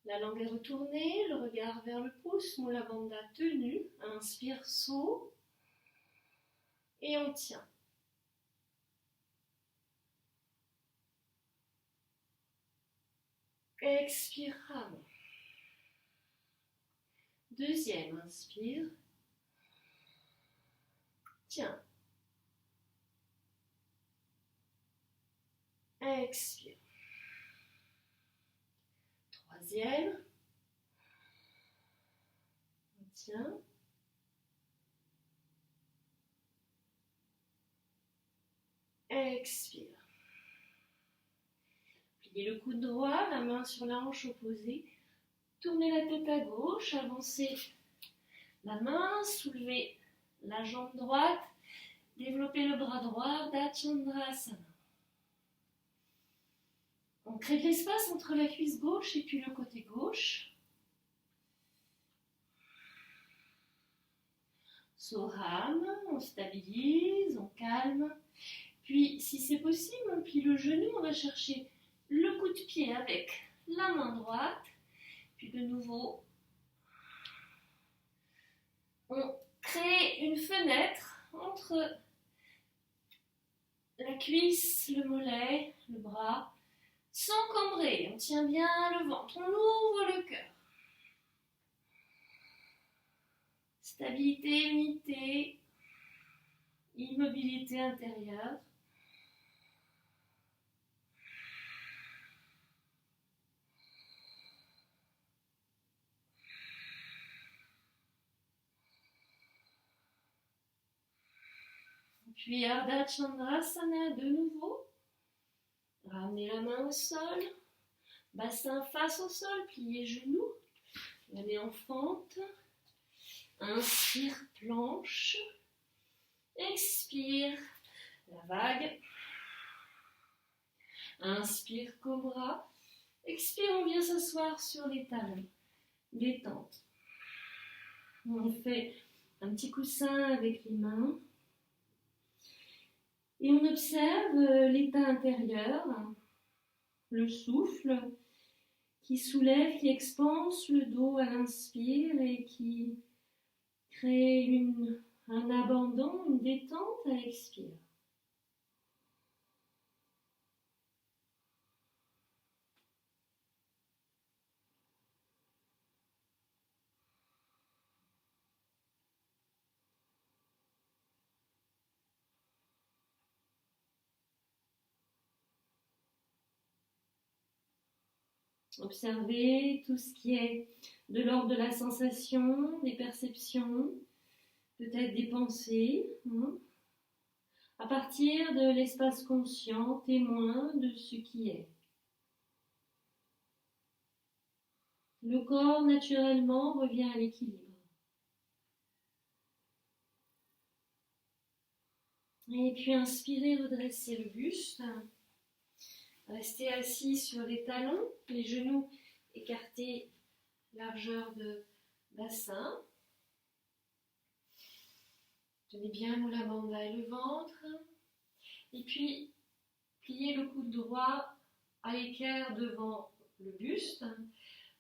[SPEAKER 1] La langue est retournée, le regard vers le pouce, Mula Bandha tenu. Inspire, saut. Et on tient. Expire, rame. Deuxième, inspire. Tiens. Expire. Troisième. On tient. Expire. Pliez le coude droit, la main sur la hanche opposée. Tournez la tête à gauche, avancez la main, soulevez la jambe droite, développez le bras droit, Ardha Chandrasana. On crée de l'espace entre la cuisse gauche et puis le côté gauche. Soham, on stabilise, on calme. Puis, si c'est possible, on plie le genou, on va chercher le coup de pied avec la main droite.
[SPEAKER 2] Puis de nouveau, on crée une fenêtre entre la cuisse, le mollet, le bras, sans cambrer. On tient bien le ventre, on ouvre le cœur. Stabilité, unité, immobilité intérieure. Puis Ardha Chandrasana de nouveau. Ramenez la main au sol. Bassin face au sol, pliez genoux. Allez en fente. Inspire, planche. Expire, la vague. Inspire, cobra. Expire, on vient s'asseoir sur les talons. Détente. On fait un petit coussin avec les mains. Et on observe l'état intérieur, le souffle qui soulève, qui expanse le dos à l'inspire et qui crée un abandon, une détente à l'expire. Observez tout ce qui est de l'ordre de la sensation, des perceptions, peut-être des pensées, à partir de l'espace conscient, témoin de ce qui est. Le corps, naturellement, revient à l'équilibre. Et puis, inspirez, redressez le buste. Restez assis sur les talons, les genoux écartés, largeur de bassin. Tenez bien Mula Bandha et le ventre. Et puis, pliez le coude droit à l'équerre devant le buste.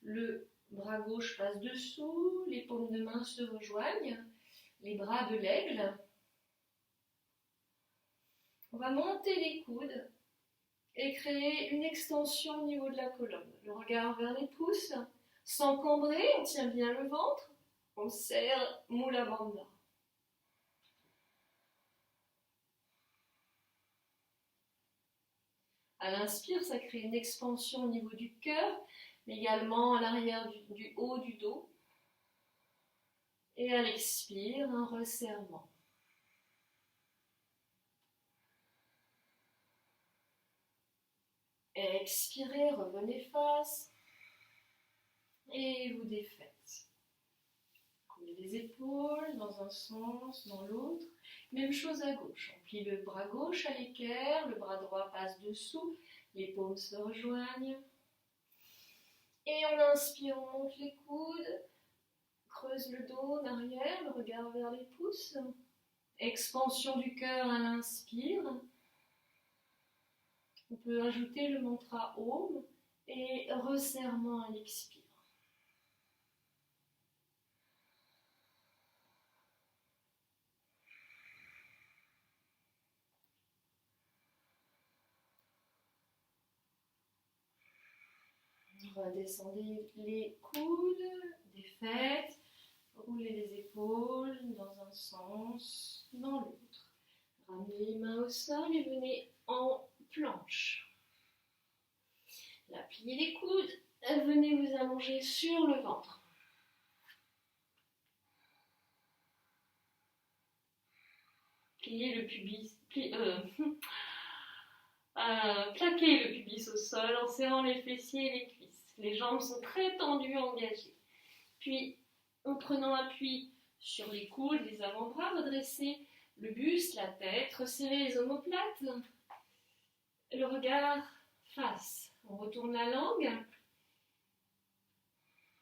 [SPEAKER 2] Le bras gauche passe dessous, les paumes de main se rejoignent, les bras de l'aigle. On va monter les coudes et créer une extension au niveau de la colonne. Le regard vers les pouces, sans cambrer, on tient bien le ventre, on serre Mula Bandha. À l'inspire, ça crée une expansion au niveau du cœur, mais également à l'arrière du haut du dos. Et à l'expire, un resserrement. Expirez, revenez face et vous défaites. Coulez les épaules dans un sens, dans l'autre. Même chose à gauche. On plie le bras gauche à l'équerre, le bras droit passe dessous, les paumes se rejoignent. Et on inspire, on monte les coudes, creuse le dos en arrière, le regard vers les pouces. Expansion du cœur à l'inspire. On peut ajouter le mantra Om et resserrement à l'expire. Redescendez les coudes, défaites, roulez les épaules dans un sens, dans l'autre. Ramenez les mains au sol et venez en planche. Là, pliez les coudes, venez vous allonger sur le ventre. Pliez le pubis, plaquez le pubis au sol en serrant les fessiers et les cuisses. Les jambes sont très tendues, engagées. Puis, en prenant appui sur les coudes, les avant-bras, redressez le buste, la tête, resserrez les omoplates, le regard face. On retourne la langue.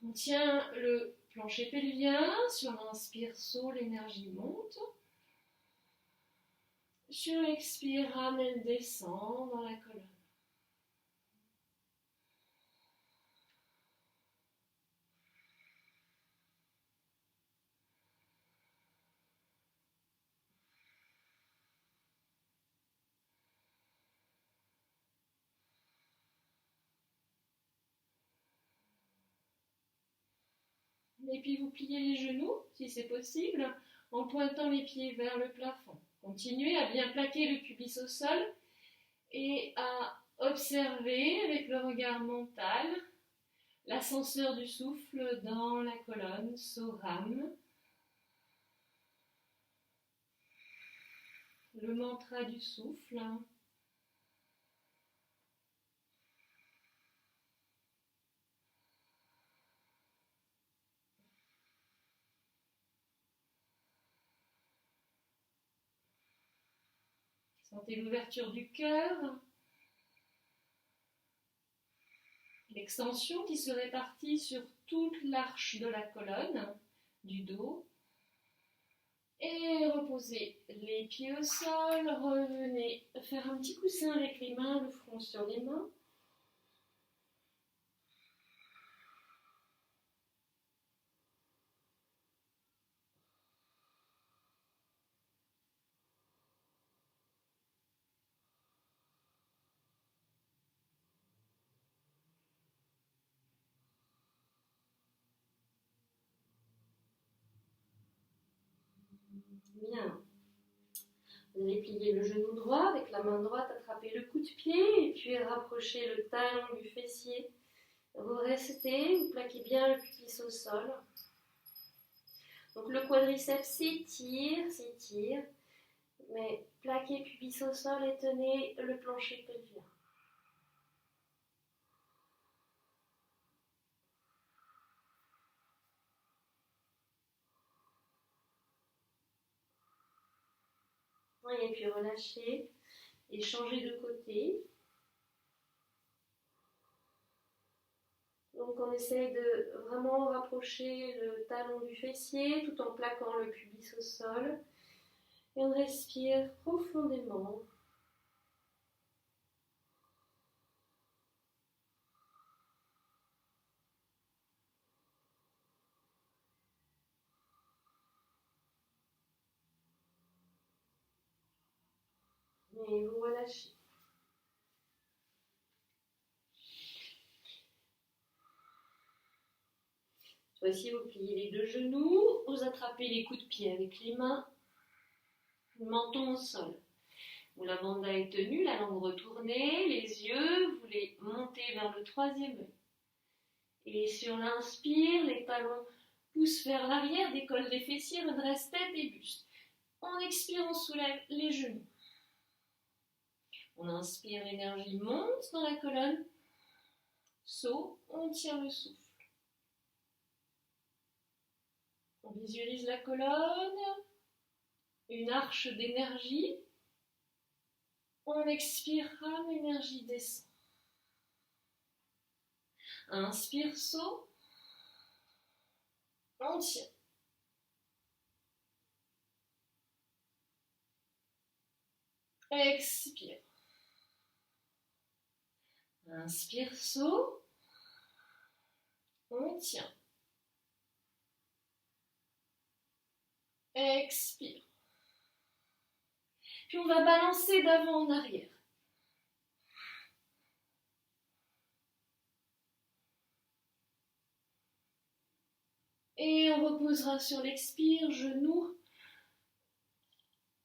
[SPEAKER 2] On tient le plancher pelvien. Sur l'inspire, saut, l'énergie monte. Sur l'expire, ramène, descend dans la colonne. Et puis vous pliez les genoux, si c'est possible, en pointant les pieds vers le plafond. Continuez à bien plaquer le pubis au sol et à observer avec le regard mental l'ascenseur du souffle dans la colonne Soham. Le mantra du souffle. Sentez l'ouverture du cœur, l'extension qui se répartit sur toute l'arche de la colonne, du dos. Et reposez les pieds au sol, revenez faire un petit coussin avec les mains, le front sur les mains. Bien. Vous allez plier le genou droit avec la main droite, attraper le coup de pied et puis rapprocher le talon du fessier. Vous restez, vous plaquez bien le pubis au sol. Donc le quadriceps s'étire, mais plaquez pubis au sol et tenez le plancher pelvien. Et puis relâchez et changez de côté. Donc on essaye de vraiment rapprocher le talon du fessier tout en plaquant le pubis au sol. Et on respire profondément. Et vous relâchez. Cette fois-ci, vous pliez les deux genoux, vous attrapez les coups de pied avec les mains, le menton au sol. Où la banda est tenue, la langue retournée, les yeux, vous les montez vers le troisième œil. Et sur l'inspire, les talons poussent vers l'arrière, décolle des fessiers, redresse tête et buste. On expire, on soulève les genoux. On inspire, l'énergie monte dans la colonne. Saut, on tient le souffle. On visualise la colonne, une arche d'énergie. On expire, l'énergie descend. Inspire, saut. On tient. Expire. Inspire, saut. On tient. Expire. Puis on va balancer d'avant en arrière. Et on reposera sur l'expire, genoux,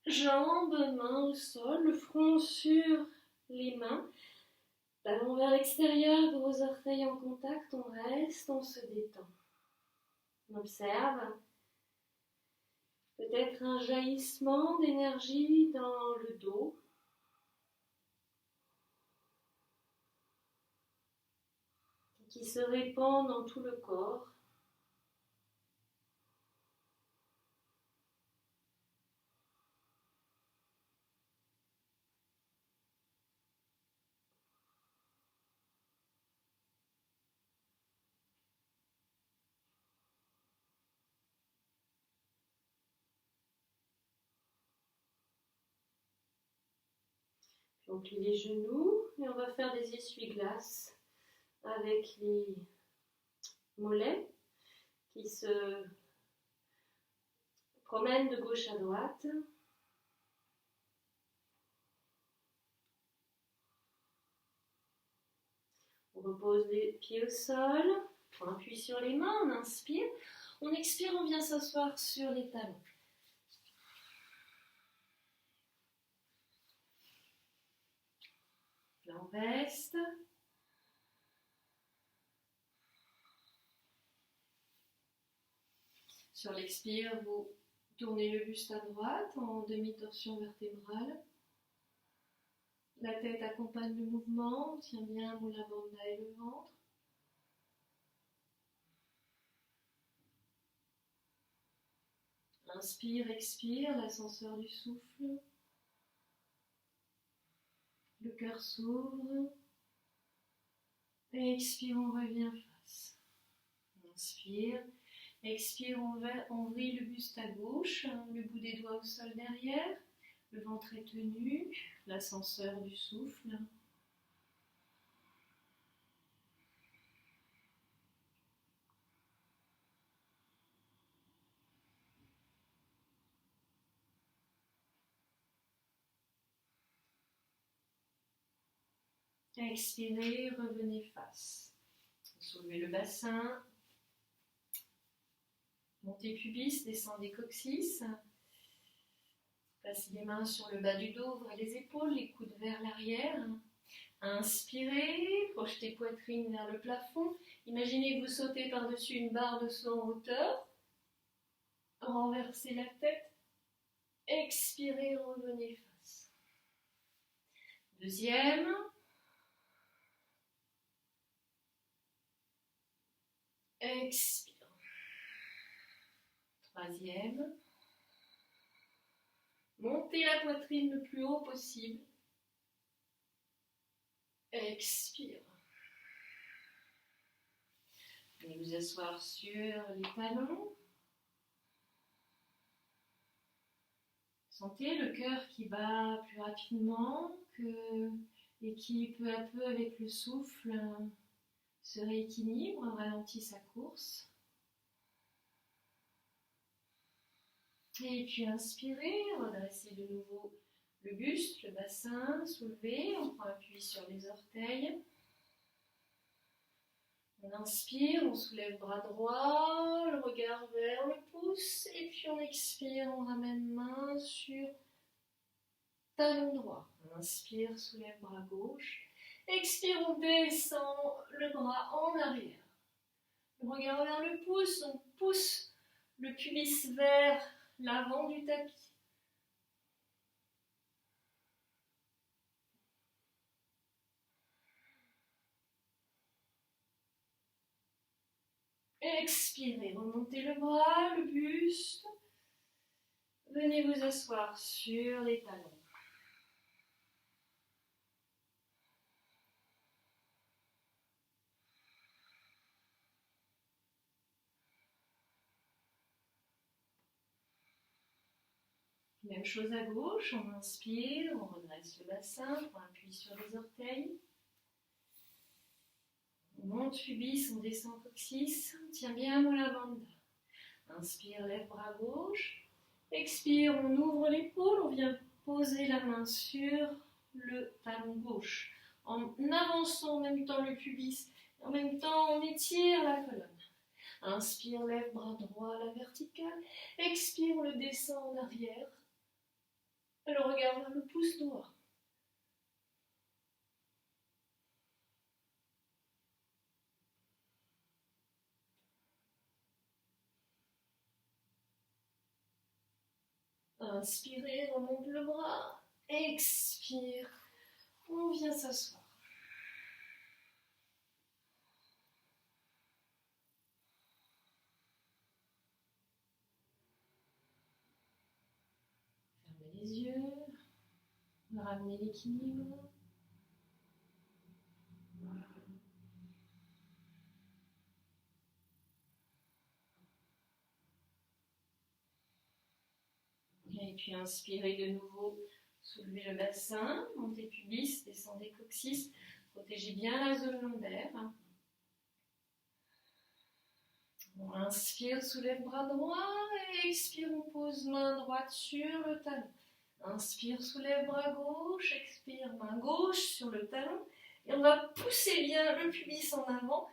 [SPEAKER 2] jambes, mains au sol, le front sur les mains. Talons vers l'extérieur, gros orteils en contact, on reste, on se détend. On observe peut-être un jaillissement d'énergie dans le dos. Qui se répand dans tout le corps. On plie les genoux et on va faire des essuie-glaces avec les mollets qui se promènent de gauche à droite. On repose les pieds au sol, on appuie sur les mains, on inspire. On expire, on vient s'asseoir sur les talons. Là, on reste. Sur l'expire, vous tournez le buste à droite en demi-torsion vertébrale. La tête accompagne le mouvement, on tient bien Mula Bandha et le ventre. Inspire, expire, l'ascenseur du souffle. Le cœur s'ouvre. Expire, on revient face. Inspire. Expire, on vrille le buste à gauche, le bout des doigts au sol derrière. Le ventre est tenu, l'ascenseur du souffle. Expirez, revenez face. Soulevez le bassin. Montez pubis, descendez coccyx. Placez les mains sur le bas du dos, ouvrez les épaules, les coudes vers l'arrière. Inspirez, projetez poitrine vers le plafond. Imaginez que vous sautez par-dessus une barre de saut en hauteur. Renversez la tête. Expirez, revenez face. Deuxième. Expire. Troisième. Montez la poitrine le plus haut possible. Expire. Venez vous asseoir sur les talons. Sentez le cœur qui bat plus rapidement et qui peu à peu avec le souffle se rééquilibre, ralentit sa course. Et puis inspirez, redressez de nouveau le buste, le bassin, soulevez, on prend appui sur les orteils. On inspire, on soulève bras droit, le regard vers le pouce, et puis on expire, on ramène main sur talon droit. On inspire, soulève bras gauche. Expire, on descend le bras en arrière. Le regard vers le pouce, on pousse le pubis vers l'avant du tapis. Expirez, remontez le bras, le buste. Venez vous asseoir sur les talons. Même chose à gauche, on inspire, on redresse le bassin, on appuie sur les orteils. On monte pubis, on descend coccyx, on tient bien Mula Bandha. Inspire, lève bras gauche. Expire, on ouvre l'épaule, on vient poser la main sur le talon gauche. En avançant en même temps le pubis, en même temps on étire la colonne. Inspire, lève bras droit à la verticale. Expire, on le descend en arrière. Le regard vers le pouce droit. Inspirez, remonte le bras. Expire, on vient s'asseoir. Fermez les yeux. Ramenez l'équilibre. Et puis inspirez de nouveau, soulevez le bassin, montez pubis, descendez coccyx, protégez bien la zone lombaire. On inspire, soulève bras droit, et expire, on pose main droite sur le talon. Inspire, soulève bras gauche, expire, main gauche sur le talon. Et on va pousser bien le pubis en avant.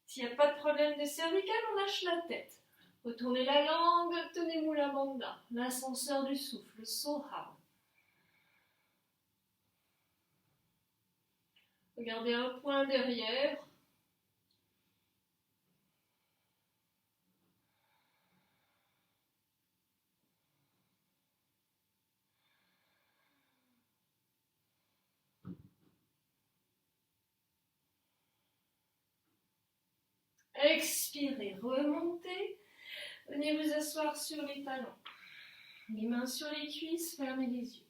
[SPEAKER 2] S'il n'y a pas de problème de cervical, on lâche la tête. Retournez la langue, tenez Mula Bandha, l'ascenseur du souffle, Soham. Regardez un point derrière. Expirez, remontez. Venez vous asseoir sur les talons. Les mains sur les cuisses, fermez les yeux.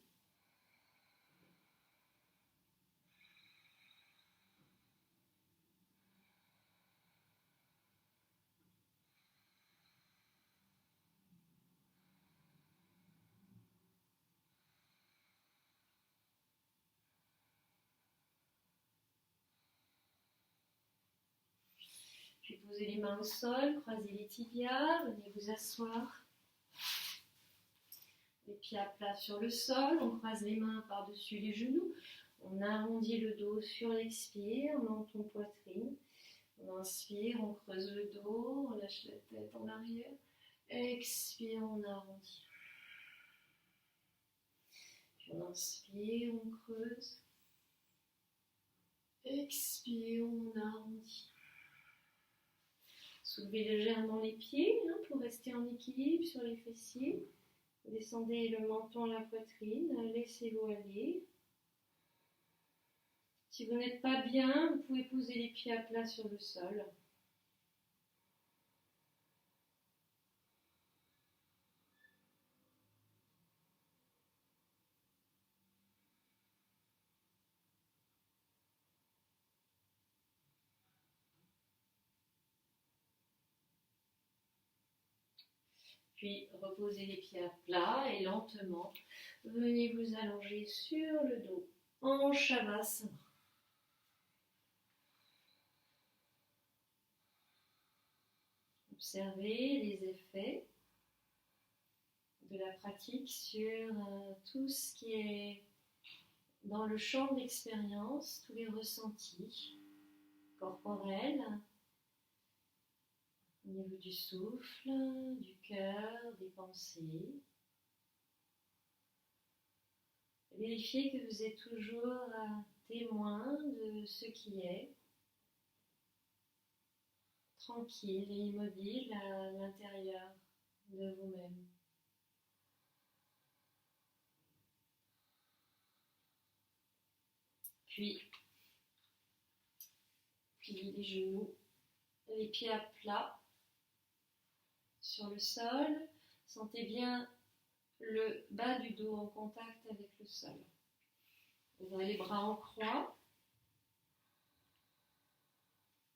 [SPEAKER 2] Puis posez les mains au sol, croisez les tibias, venez vous asseoir. Les pieds à plat sur le sol, on croise les mains par-dessus les genoux. On arrondit le dos sur l'expire, menton poitrine. On inspire, on creuse le dos, on lâche la tête en arrière. Expire, on arrondit. Puis on inspire, on creuse. Expire, on arrondit. Soulevez légèrement les pieds pour rester en équilibre sur les fessiers. Descendez le menton à la poitrine, laissez-vous aller. Si vous n'êtes pas bien, vous pouvez poser les pieds à plat sur le sol. Puis reposez les pieds à plat et lentement, venez vous allonger sur le dos en Shavasana. Observez les effets de la pratique sur tout ce qui est dans le champ d'expérience, tous les ressentis corporels, au niveau du souffle, du cœur, des pensées. Vérifiez que vous êtes toujours témoin de ce qui est, tranquille et immobile à l'intérieur de vous-même. Puis, pliez les genoux, les pieds à plat sur le sol. Sentez bien le bas du dos en contact avec le sol. Ouvrez les bras en croix.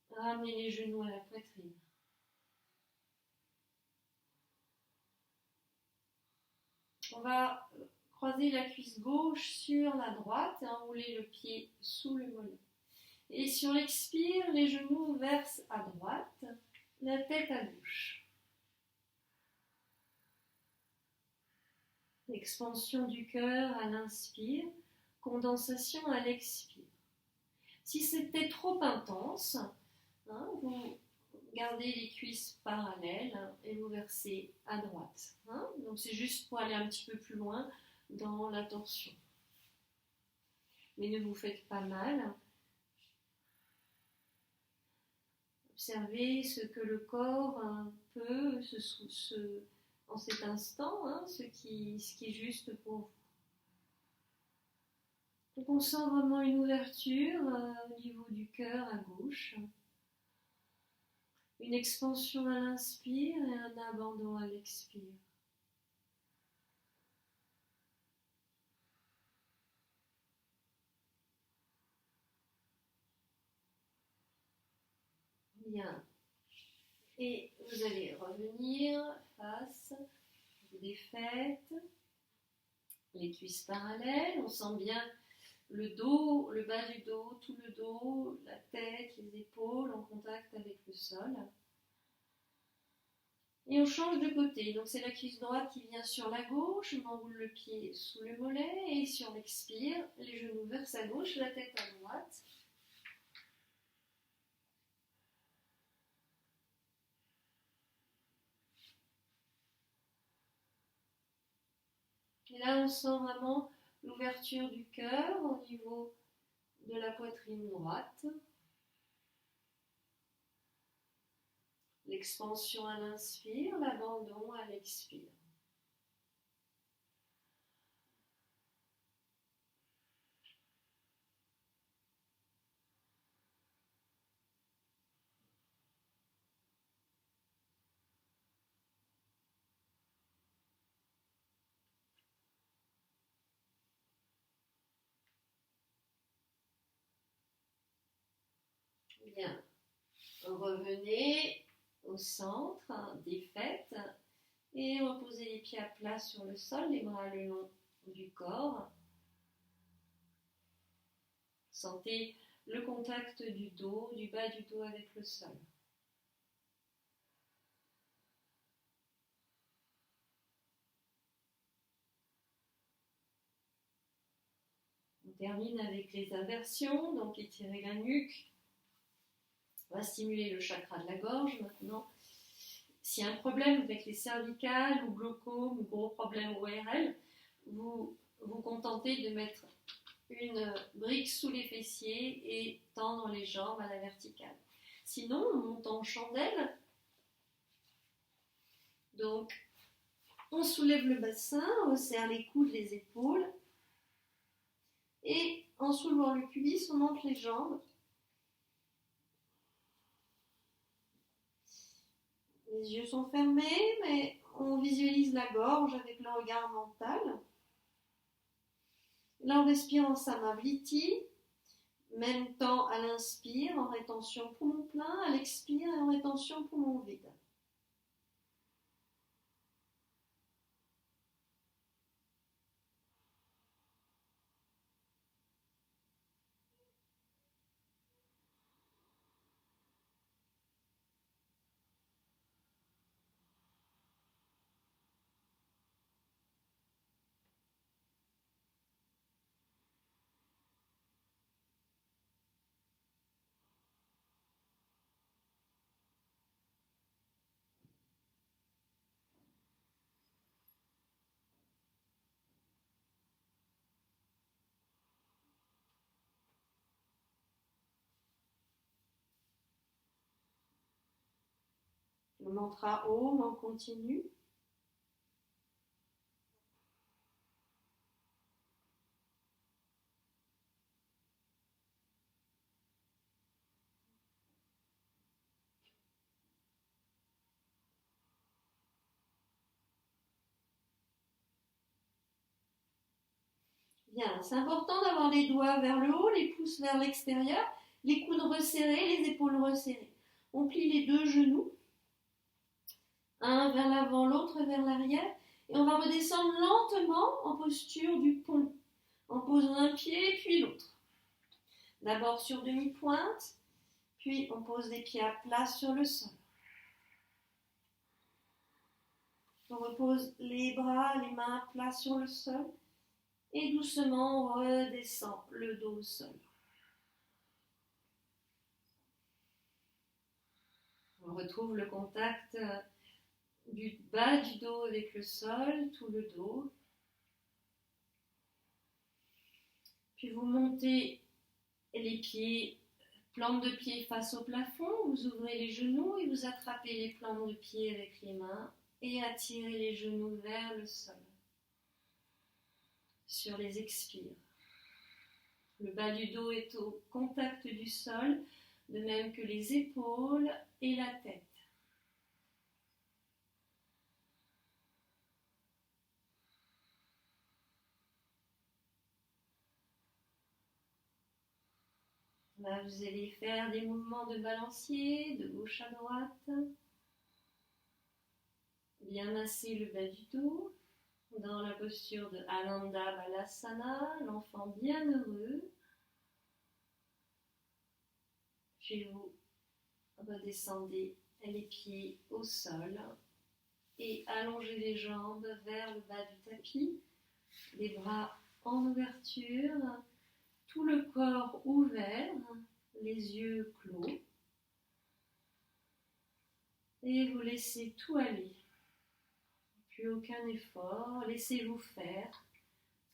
[SPEAKER 2] Ramenez les genoux à la poitrine. On va croiser la cuisse gauche sur la droite et enrouler le pied sous le mollet. Et sur l'expire, les genoux versent à droite, la tête à gauche. Expansion du cœur à l'inspire, condensation à l'expire. Si c'était trop intense, vous gardez les cuisses parallèles et vous versez à droite. Donc c'est juste pour aller un petit peu plus loin dans la torsion. Mais ne vous faites pas mal. Observez ce que le corps peut en cet instant, ce qui est juste pour vous. Donc on sent vraiment une ouverture au niveau du cœur à gauche. Une expansion à l'inspire et un abandon à l'expire. Bien. Et vous allez revenir face, vous défaites, les cuisses parallèles, on sent bien le dos, le bas du dos, tout le dos, la tête, les épaules en contact avec le sol. Et on change de côté, donc c'est la cuisse droite qui vient sur la gauche, on enroule le pied sous le mollet et sur l'expire, les genoux versent à gauche, la tête à droite. Et là, on sent vraiment l'ouverture du cœur au niveau de la poitrine droite. L'expansion à l'inspire, l'abandon à l'expire. Bien. Revenez au centre des fêtes et reposez les pieds à plat sur le sol, les bras le long du corps. Sentez le contact du dos, du bas du dos avec le sol. On termine avec les inversions, donc étirez la nuque. On va stimuler le chakra de la gorge maintenant. S'il y a un problème avec les cervicales ou glaucome ou gros problème ORL, vous vous contentez de mettre une brique sous les fessiers et tendre les jambes à la verticale. Sinon, on monte en chandelle. Donc, on soulève le bassin, on resserre les coudes, les épaules. Et en soulevant le pubis, on monte les jambes. Les yeux sont fermés, mais on visualise la gorge avec le regard mental. Là, on respire en Samavriti, même temps à l'inspire, en rétention poumon plein, à l'expire et en rétention poumon vide. Le mantra Om en continu. Bien, c'est important d'avoir les doigts vers le haut, les pouces vers l'extérieur, les coudes resserrés, les épaules resserrées. On plie les deux genoux, un vers l'avant, l'autre vers l'arrière, et on va redescendre lentement en posture du pont, en posant un pied puis l'autre. D'abord sur demi-pointe, puis on pose les pieds à plat sur le sol. On repose les bras, les mains à plat sur le sol. Et doucement, on redescend le dos au sol. On retrouve le contact du bas du dos avec le sol, tout le dos. Puis vous montez les pieds, plantes de pied face au plafond, vous ouvrez les genoux et vous attrapez les plantes de pied avec les mains et attirez les genoux vers le sol. Sur les expires. Le bas du dos est au contact du sol, de même que les épaules et la tête. Là, vous allez faire des mouvements de balancier, de gauche à droite. Bien masser le bas du dos. Dans la posture de Ananda Balasana, l'enfant bienheureux. Puis vous redescendez les pieds au sol et allongez les jambes vers le bas du tapis, les bras en ouverture, tout le corps ouvert, les yeux clos. Et vous laissez tout aller. Plus aucun effort, laissez-vous faire.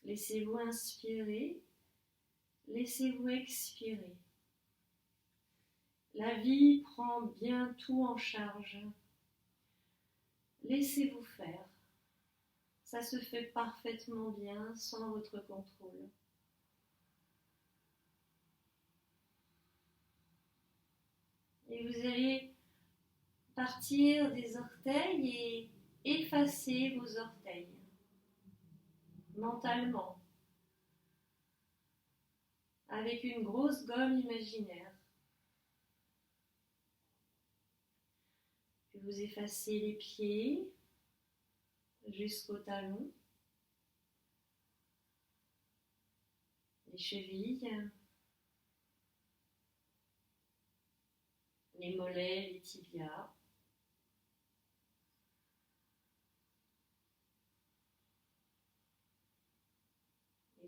[SPEAKER 2] Laissez-vous inspirer, laissez-vous expirer. La vie prend bien tout en charge. Laissez-vous faire. Ça se fait parfaitement bien sans votre contrôle. Et vous allez partir des orteils et effacer vos orteils mentalement avec une grosse gomme imaginaire. Puis vous effacez les pieds jusqu'aux talons, les chevilles, les mollets, les tibias.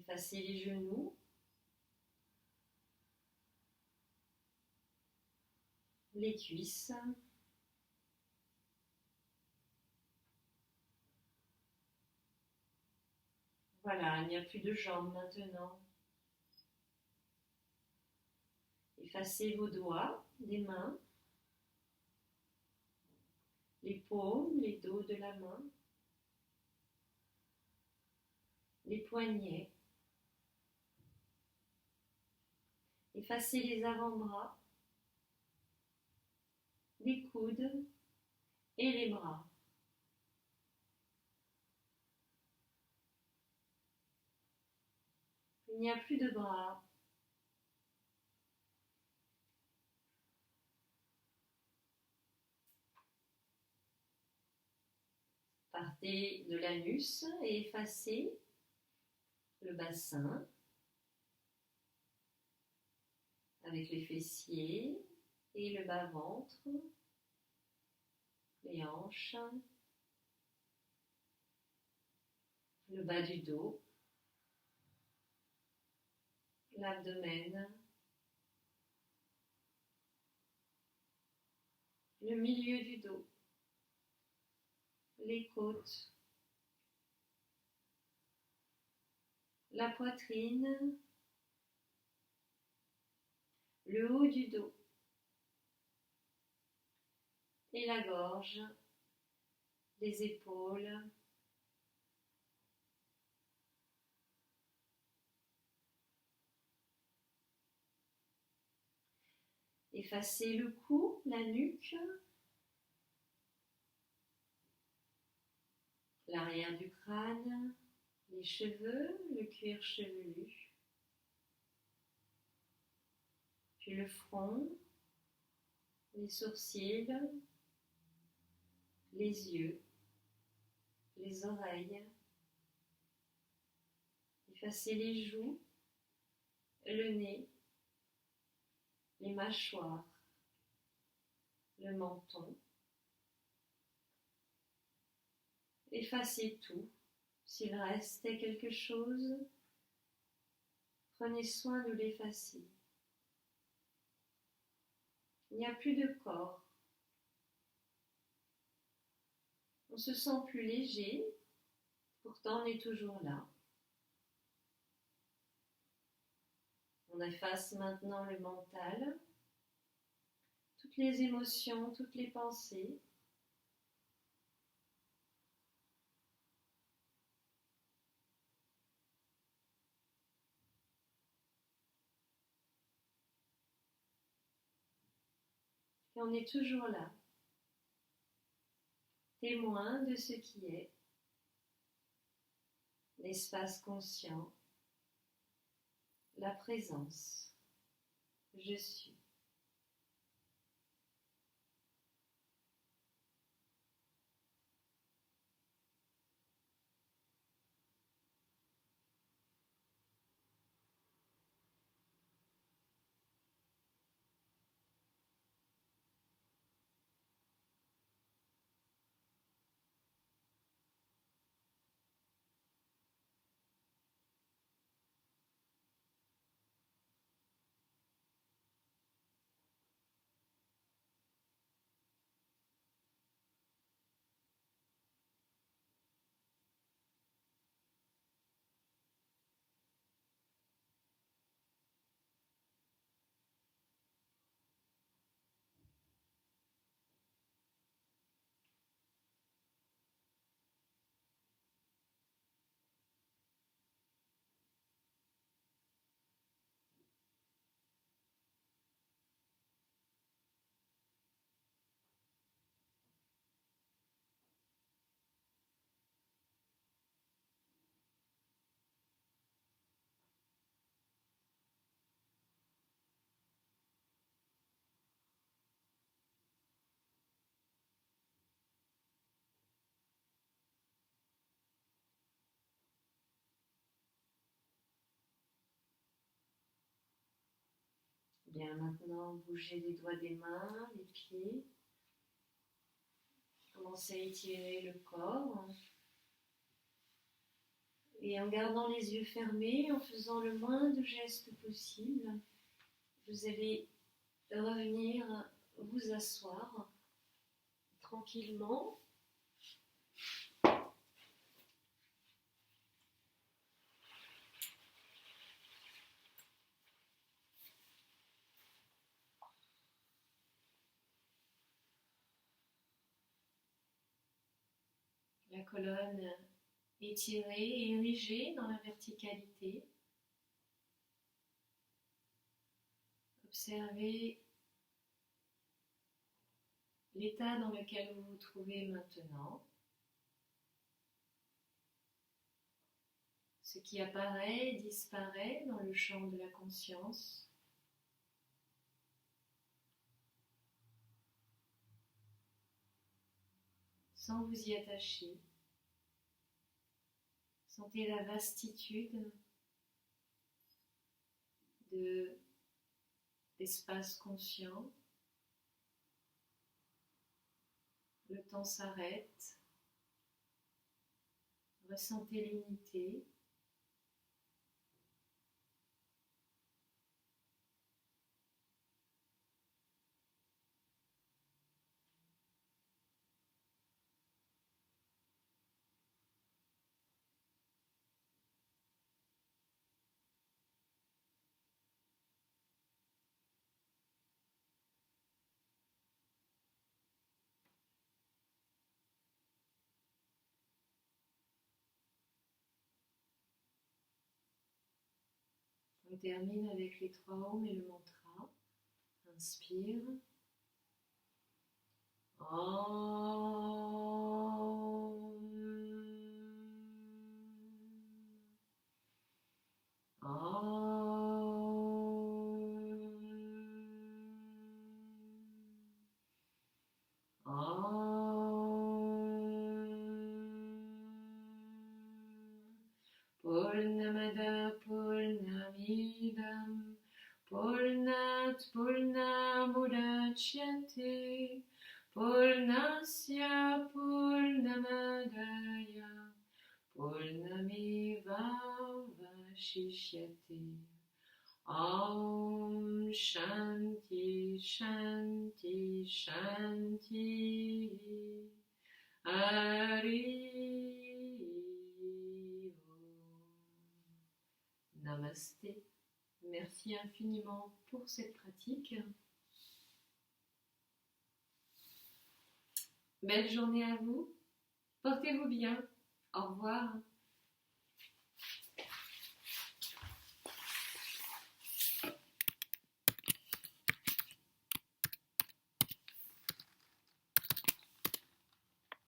[SPEAKER 2] Effacez les genoux, les cuisses, voilà, il n'y a plus de jambes maintenant. Effacez vos doigts des mains, les paumes, les dos de la main, les poignets. Effacez les avant-bras, les coudes et les bras. Il n'y a plus de bras. Partez de l'anus et effacez le bassin avec les fessiers et le bas-ventre, les hanches, le bas du dos, l'abdomen, le milieu du dos, les côtes, la poitrine, le haut du dos et la gorge, les épaules, effacez le cou, la nuque, l'arrière du crâne, les cheveux, le cuir chevelu, puis le front, les sourcils, les yeux, les oreilles. Effacez les joues, le nez, les mâchoires, le menton. Effacez tout. S'il restait quelque chose, prenez soin de l'effacer. Il n'y a plus de corps. On se sent plus léger, pourtant on est toujours là. On efface maintenant le mental, toutes les émotions, toutes les pensées. Et on est toujours là, témoin de ce qui est, l'espace conscient, la présence, je suis. Bien, maintenant, bougez les doigts des mains, les pieds. Commencez à étirer le corps. Et en gardant les yeux fermés, en faisant le moins de gestes possible, vous allez revenir vous asseoir tranquillement. La colonne étirée et érigée dans la verticalité. Observez l'état dans lequel vous vous trouvez maintenant. Ce qui apparaît et disparaît dans le champ de la conscience. Sans vous y attacher. Sentez la vastitude de l'espace conscient. Le temps s'arrête. Ressentez l'unité. On termine avec les 3 ohms et le mantra. Inspire. Purnamada Purnamidam Purnat Purnamudachyate Purnasya Purnamadaya Purnamevavashishyate. Om Shanti Shanti Shanti. Hari. Namasté. Merci infiniment pour cette pratique. Belle journée à vous. Portez-vous bien. Au revoir.